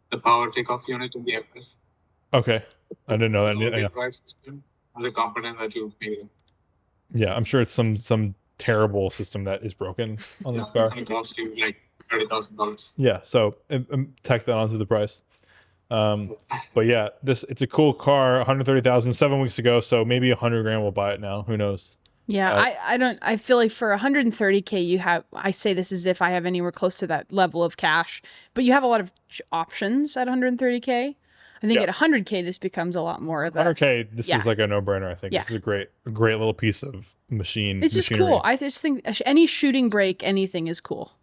The power takeoff unit in the FF. Okay. I didn't know that. The drive system has a component that you pay. Yeah, I'm sure it's some terrible system that is broken on this car. It costs you like $30,000. Yeah, so tack that onto the price. But yeah, it's a cool car. 130,000 7 weeks ago, so maybe 100 grand will buy it now. Who knows? Yeah, I feel like for 130K I say this as if I have anywhere close to that level of cash, but you have a lot of options at 130K. I think at 100K this becomes a lot more of a 100K. This is like a no-brainer. I think this is a great little piece of machinery. It's just cool. I just think any shooting brake, anything is cool.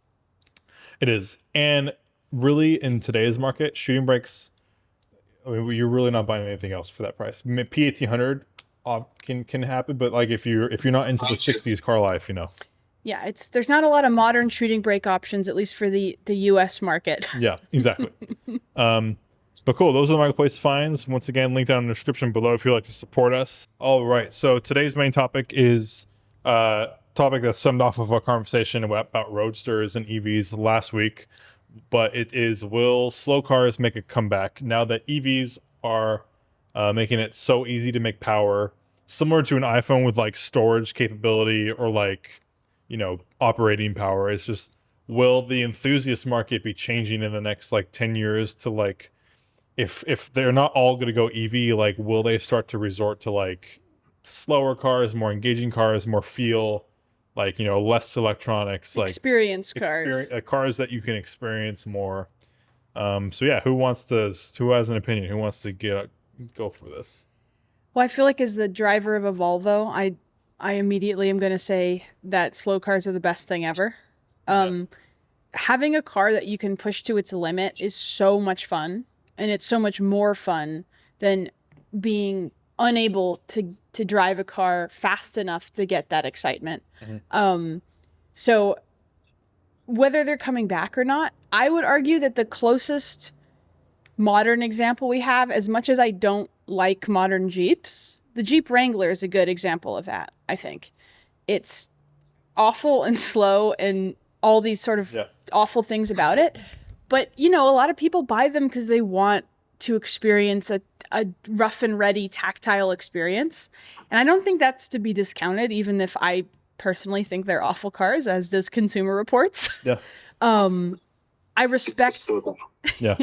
It is, and really in today's market, shooting brakes I mean, you're really not buying anything else for that price. P1800 can happen, but like if you're not into the 60s car life, Yeah, there's not a lot of modern shooting brake options, at least for the US market. Yeah, exactly. But cool, those are the marketplace finds. Once again, link down in the description below if you'd like to support us. All right, so today's main topic is topic that stemmed off of a conversation about roadsters and EVs last week, but it is, will slow cars make a comeback now that EVs are making it so easy to make power, similar to an iPhone with like storage capability or like, operating power? It's just, will the enthusiast market be changing in the next like 10 years to like, if they're not all going to go EV, like, will they start to resort to like slower cars, more engaging cars, more feel, like, less electronics, like experience cars, cars that you can experience more. So yeah, who has an opinion? Who wants to go for this? Well, I feel like as the driver of a Volvo, I immediately am going to say that slow cars are the best thing ever. Having a car that you can push to its limit is so much fun. And it's so much more fun than being unable to drive a car fast enough to get that excitement. So whether they're coming back or not, I would argue that the closest modern example we have, as much as I don't like modern Jeeps, the Jeep Wrangler is a good example of that, I think. It's awful and slow and all these sort of awful things about it. But, a lot of people buy them because they want to experience a rough and ready tactile experience. And I don't think that's to be discounted, even if I personally think they're awful cars, as does Consumer Reports. Yeah. I respect Yeah.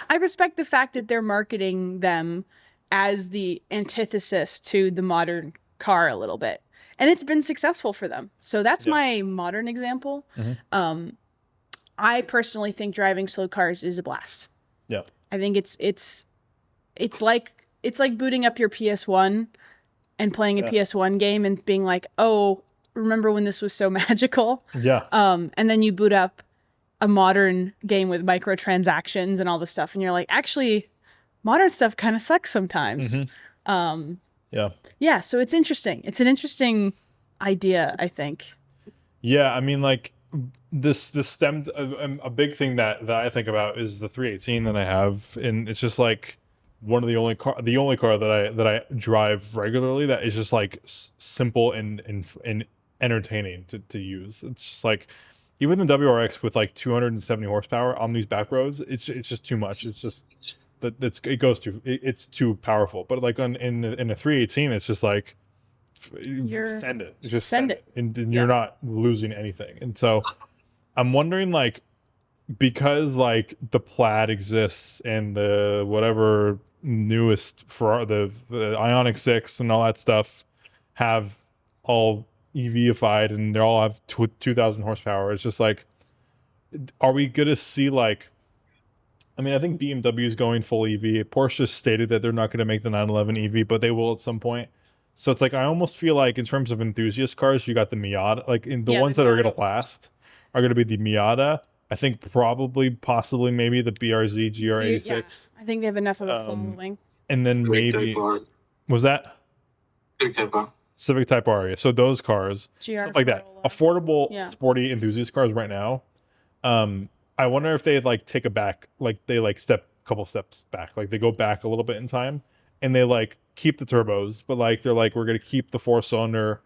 I respect the fact that they're marketing them as the antithesis to the modern car a little bit. And it's been successful for them. So that's my modern example. I personally think driving slow cars is a blast. Yeah. I think it's like booting up your PS1 and playing a PS1 game and being like, "Oh, remember when this was so magical?" Yeah. And then you boot up a modern game with microtransactions and all this stuff, and you're like, "Actually, modern stuff kind of sucks sometimes." Yeah, so it's interesting. It's an interesting idea, I think. Yeah, I mean, like, this stemmed a big thing that I think about is the 318 that I have, and it's just like one of the only car that I drive regularly that is just like simple and entertaining to use. It's just like, even the WRX with like 270 horsepower on these back roads, it's just too much. It's just that it's too powerful. But like in the 318, it's just like, send it. Just send it. And you're not losing anything. And so I'm wondering, like, because like the Plaid exists and the whatever newest for the Ioniq 6 and all that stuff have all EVified and they all have 2,000 horsepower. It's just like, are we gonna see like, I mean, I think BMW is going full EV. Porsche stated that they're not going to make the 911 EV, but they will at some point. So it's like, I almost feel like in terms of enthusiast cars, you got the Miata, like the ones that are going to last are going to be the Miata. I think possibly maybe the BRZ GR86. Yeah, I think they have enough of a following. And then maybe, was that? Civic Type R. Yeah. So those cars, stuff like that, affordable, sporty enthusiast cars right now. I wonder if they like take couple steps back, like they go back a little bit in time, and they like keep the turbos, but like they're like, we're gonna keep the 4-cylinder,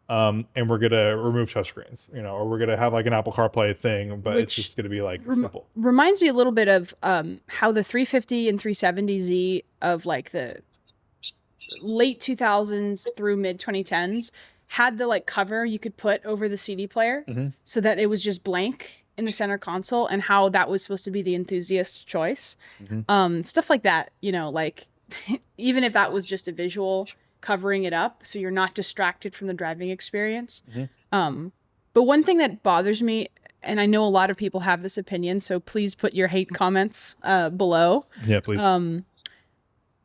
and we're gonna remove touchscreens, or we're gonna have like an Apple CarPlay thing, but it's just gonna be like simple. Reminds me a little bit of how the 350 and 370Z of like the late 2000s through mid 2010s had the like cover you could put over the CD player, so that it was just blank in the center console, and how that was supposed to be the enthusiast choice. Stuff like that, like even if that was just a visual covering it up so you're not distracted from the driving experience. But one thing that bothers me, and I know a lot of people have this opinion, so please put your hate comments below. Yeah, please.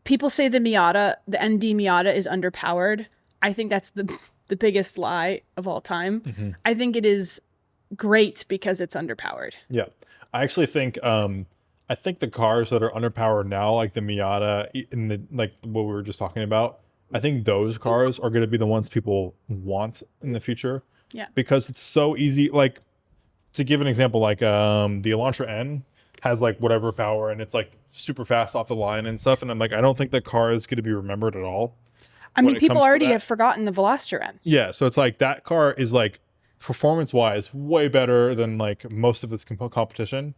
People say the ND Miata is underpowered. I think that's the biggest lie of all time. I think it is great because it's underpowered. Yeah, I actually think I think the cars that are underpowered now, like the Miata and the like what we were just talking about, I think those cars are going to be the ones people want in the future. Yeah. Because it's so easy. Like, to give an example, like the Elantra N has like whatever power and it's like super fast off the line and stuff. And I'm like, I don't think the car is going to be remembered at all. I mean, people already have forgotten the Veloster N. Yeah. So it's like that car is like performance wise way better than like most of its competition.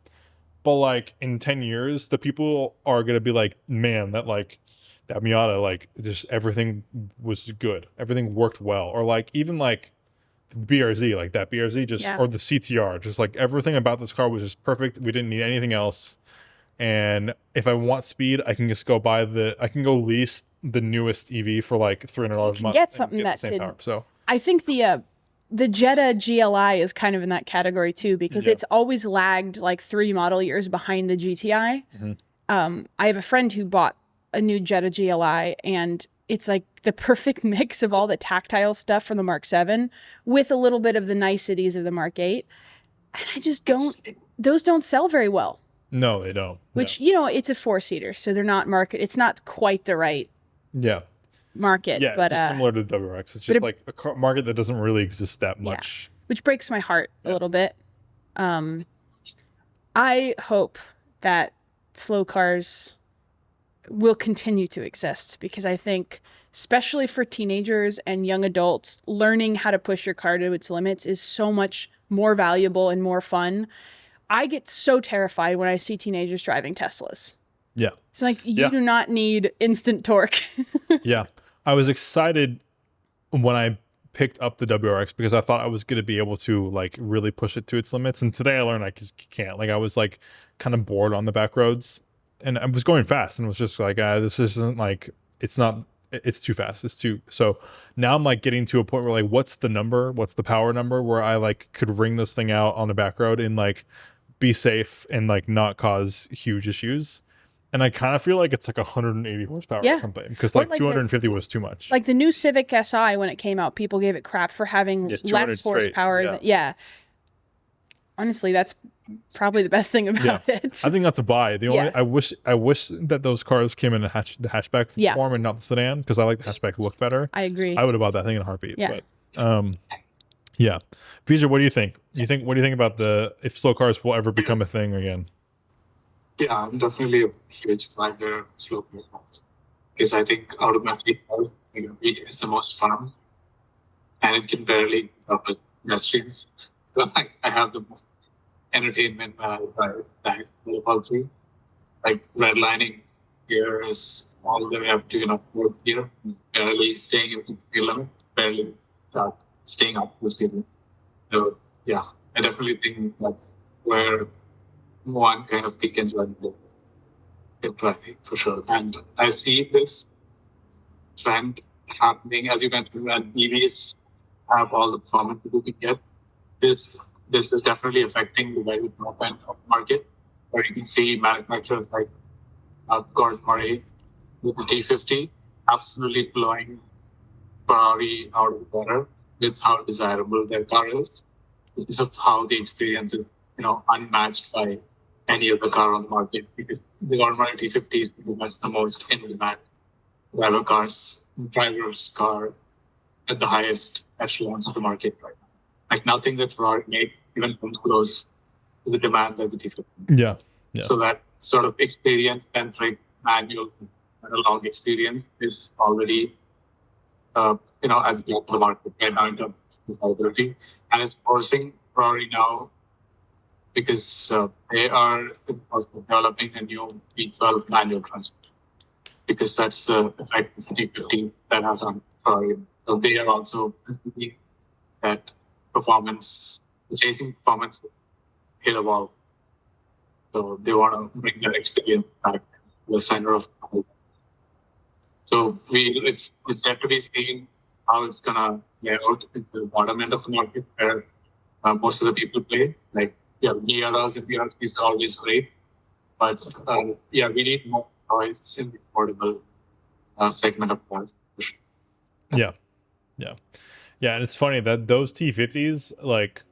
But like in 10 years, the people are going to be like, man, that Miata, like just everything was good. Everything worked well. Or like even like BRZ, like that BRZ just, or the CTR, just like everything about this car was just perfect. We didn't need anything else. And if I want speed, I can just go buy I can go lease the newest EV for like $300 a month. Get something that could, power. So I think the Jetta GLI is kind of in that category too, because it's always lagged like 3 model years behind the GTI. I have a friend who bought a new Jetta GLI, and it's like the perfect mix of all the tactile stuff from the Mark 7 with a little bit of the niceties of the Mark 8. And I just those don't sell very well. No, they don't. Which, you know, it's a 4-seater, so they're not it's not quite the right market. Yeah, but similar to the WRX. It's just like a market that doesn't really exist that much. Which breaks my heart a little bit. I hope that slow cars will continue to exist, because I think, especially for teenagers and young adults, learning how to push your car to its limits is so much more valuable and more fun. I get so terrified when I see teenagers driving Teslas. Yeah. It's like, you do not need instant torque. Yeah. I was excited when I picked up the WRX because I thought I was going to be able to like really push it to its limits. And today I learned I can't. Like, I was like kind of bored on the back roads, and I was going fast and was just like, this isn't like, it's too fast. So now I'm like getting to a point where like, what's the power number where I like could ring this thing out on the back road and like be safe and like not cause huge issues. And I kind of feel like it's like 180 horsepower or something, because like 250 was too much. Like the new Civic Si, when it came out, people gave it crap for having less horsepower. Honestly, that's probably the best thing about it. I think that's a buy. I wish that those cars came in the hatchback form and not the sedan, because I like the hatchback look better. I agree. I would have bought that thing in a heartbeat. Yeah. But Vijay, what do you think? What do you think about if slow cars will ever become a thing again? Yeah, I'm definitely a huge fan of slow cars, because I think out of my three cars, it's the most fun, and it can barely keep up with pedestrians. So I have the most entertainment when I drive that all three. Like redlining here is all the way up to fourth gear, barely staying in the speed limit, barely staying up the speed limit. So yeah, I definitely think that's where one kind of peak and run in driving for sure. And I see this trend happening, as you mentioned, when EVs have all the performance that you can get. This is definitely affecting the very top end of the market, where you can see manufacturers like Gordon Murray with the T50 absolutely blowing Ferrari out of the water with how desirable their car is, because of how the experience is, unmatched by any other car on the market, because the Gordon Murray T50 is the most in demand driver's car at the highest echelons of the market right now. Like nothing that Ferrari made even comes close to the demand that the T50. Yeah. So that sort of experience-centric manual analog experience is already, at the top of the market right now in terms of desirability, and it's forcing Ferrari now, because they are in the process of developing a new V12 manual transmission, because that's the effect of the T50 that has on Ferrari. So they are also thinking that chasing performance hit a wall. So they want to bring that experience back to the center of the whole. So it's yet to be seen how it's gonna play out in the bottom end of the market, where most of the people play. Like Miatas and BRCs are always great, but we need more choice in the affordable segment of cars. Yeah, and it's funny that those T50s, like,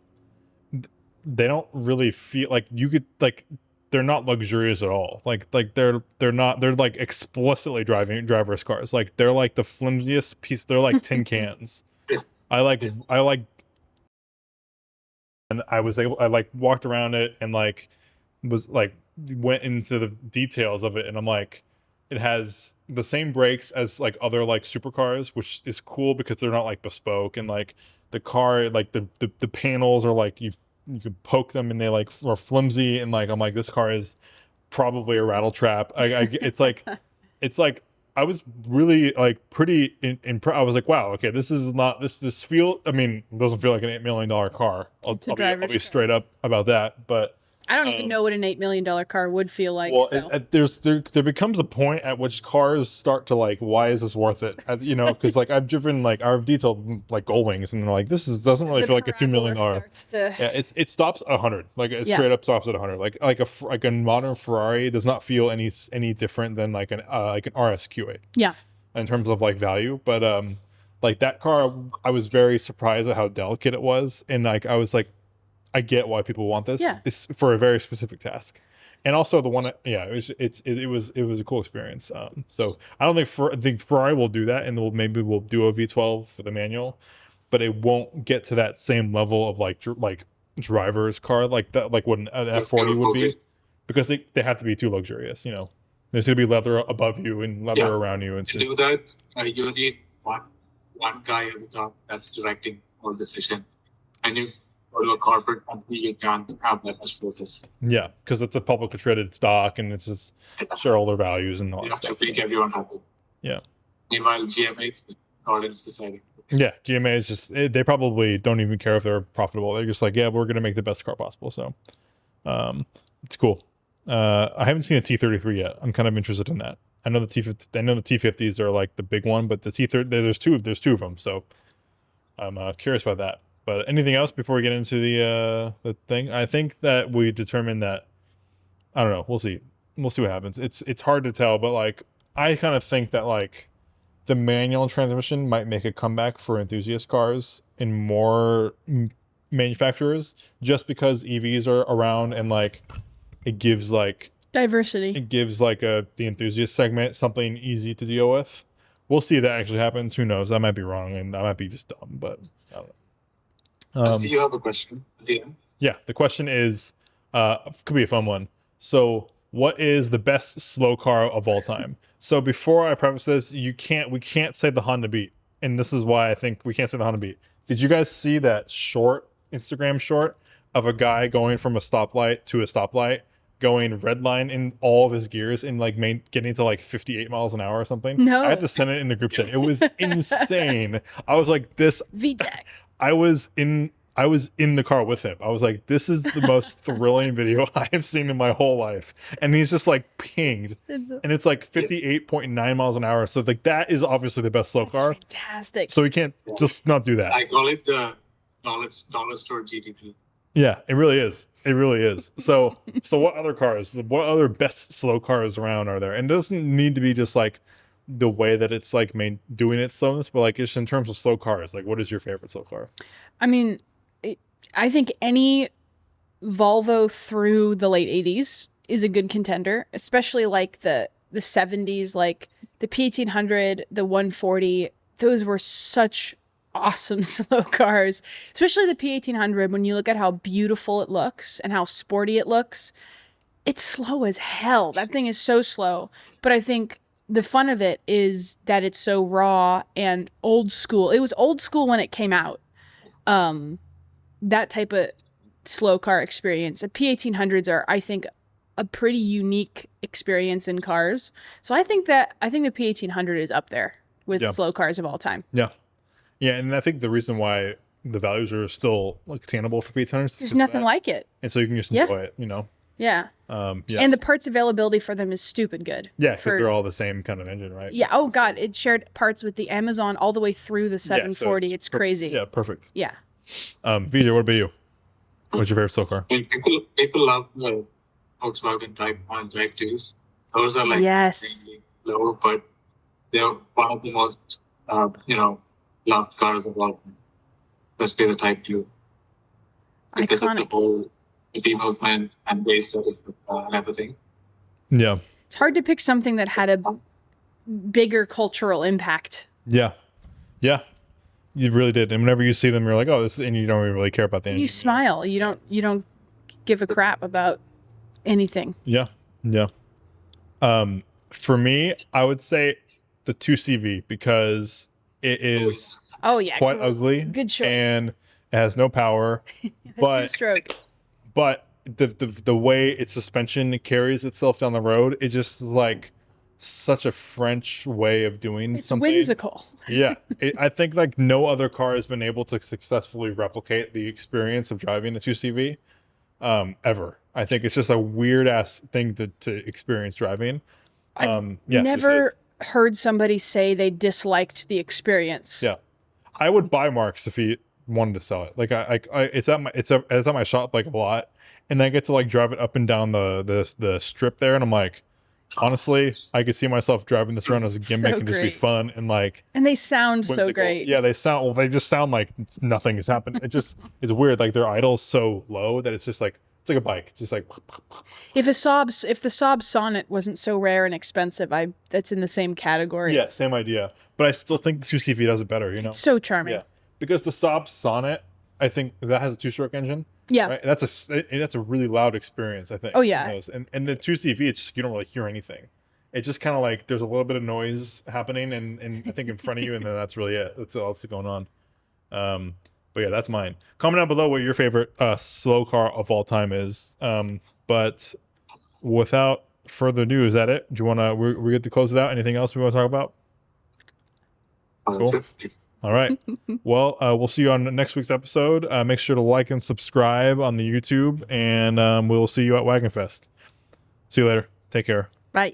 they don't really feel like you could, like, they're not luxurious at all. Like they're not, they're like explicitly driver's cars. Like they're like the flimsiest piece. They're like tin cans. I like, and I like walked around it and like was like went into the details of it, and I'm like, it has the same brakes as like other like supercars, which is cool because they're not like bespoke, and like the car, like the panels are like you can poke them and they like are flimsy, and like I'm like, this car is probably a rattle trap. It's like I was really like pretty I was like, wow, okay, this is not this feel. I mean, it doesn't feel like an $8 million car. I'll be straight up about that, but. I don't even know what an $8 million car would feel like. Well, so. there becomes a point at which cars start to like, why is this worth it? You know, because like I've driven like I've detailed like Gullwings, and they're like, doesn't really feel like a $2 million. Yeah, it stops at 100, like it straight up stops at 100. Like a modern Ferrari does not feel any different than like an RSQ8. Yeah. In terms of like value, but like that car, I was very surprised at how delicate it was, and like I was like, I get why people want this. Yeah. It's for a very specific task, and also the one. Yeah, it was a cool experience. So I don't think Ferrari will do that, and maybe we'll do a V12 for the manual, but it won't get to that same level of like driver's car like that, like what an F40 would be, because they have to be too luxurious. You know, there's gonna be leather above you and leather around you, and to do that, you need one guy at the top that's directing all decision, and you. Or to a corporate company, you can't have that much focus. Yeah, because it's a publicly traded stock, and it's just shareholder values and all that stuff. You have to make everyone happy. Yeah. Meanwhile, GMA is deciding. Yeah, GMA is just, they probably don't even care if they're profitable. They're just like, yeah, we're going to make the best car possible. So it's cool. I haven't seen a T33 yet. I'm kind of interested in that. I know the T50s are like the big one, but the T30, there's two of them. So I'm curious about that. But anything else before we get into the thing? I think that we determined that, I don't know. We'll see. We'll see what happens. It's hard to tell, but like I kind of think that like the manual transmission might make a comeback for enthusiast cars in more manufacturers, just because EVs are around, and like it gives like diversity. It gives like the enthusiast segment something easy to deal with. We'll see if that actually happens. Who knows? I might be wrong, and I might be just dumb, but I don't know. Do you have a question? Yeah, the question is, could be a fun one. So, what is the best slow car of all time? So, before I preface this, we can't say the Honda Beat, and this is why I think we can't say the Honda Beat. Did you guys see that Instagram short of a guy going from a stoplight to a stoplight, going red line in all of his gears, and like getting to like 58 miles an hour or something? No, I have to send it in the group chat. It was insane. I was like, this VTEC. I was in the car with him. I was like, this is the most thrilling video I have seen in my whole life. And he's just like pinged. And it's like 58.9 miles an hour. So like that is obviously the best slow car. Fantastic. So we can't just not do that. I call it the dollar store GT3. Yeah, it really is. It really is. So what other cars, what other best slow cars around are there? And it doesn't need to be just like the way that it's like doing its slowness, but like just in terms of slow cars, like what is your favorite slow car? I mean, I think any Volvo through the late 80s is a good contender, especially like the 70s, like the P1800, the 140. Those were such awesome slow cars, especially the P1800. When you look at how beautiful it looks and how sporty it looks, it's slow as hell. That thing is so slow. But I think the fun of it is that it's so raw and old school. It was old school when it came out. That type of slow car experience. The P1800s are, I think, a pretty unique experience in cars. So I think the P1800 is up there with slow cars of all time. Yeah. Yeah, and I think the reason why the values are still like attainable for P1800s, there's nothing like it. And so you can just enjoy it, you know. Yeah. Yeah. And the parts availability for them is stupid good. Yeah, because they're all the same kind of engine, right? Yeah. Oh God, it shared parts with the Amazon all the way through the 740. It's crazy. Yeah, perfect. Yeah. VJ, what about you? What's your favorite slow car? People love the Volkswagen Type 1 and Type 2s. Those are like really low, but they're one of the most loved cars of all time, especially the Type 2. Because of the whole movement and base settings and everything. Yeah. It's hard to pick something that had a bigger cultural impact. Yeah. Yeah. You really did. And whenever you see them, you're like, oh, this is, and you don't really care about the engine. You smile. You don't give a crap about anything. Yeah. Yeah. For me, I would say the 2CV because it is quite ugly. Good choice. And it has no power. But two-stroke. But the way its suspension carries itself down the road, it just is like such a French way of doing something. It's whimsical. Yeah. I think like no other car has been able to successfully replicate the experience of driving a 2CV ever. I think it's just a weird ass thing to experience driving. I've never heard somebody say they disliked the experience. Yeah. I would buy Mark's if he wanted to sell it. Like it's at my shop like a lot, and I get to like drive it up and down the strip there, and I'm like, honestly, I could see myself driving this around as a gimmick and just be fun and like. And they sound so great. Yeah, they just sound like nothing has happened. It just it's weird. Like their idle's so low that it's just like it's like a bike. It's just like. If the Saab Sonnet wasn't so rare and expensive, that's in the same category. Yeah, same idea. But I still think the 2CV does it better. You know. It's so charming. Yeah. Because the Saab Sonnet, I think that has a 2-stroke engine. Yeah, right? That's a really loud experience. I think. Oh yeah. And the 2CV, it's just, you don't really hear anything. It's just kind of like there's a little bit of noise happening, and I think in front of you, and then that's really it. That's all that's going on. But yeah, that's mine. Comment down below what your favorite slow car of all time is. But without further ado, is that it? Do you want to? We're good to close it out. Anything else we want to talk about? Cool. All right. Well, we'll see you on next week's episode. Make sure to like and subscribe on the YouTube, and we'll see you at Wagon Fest. See you later. Take care. Bye.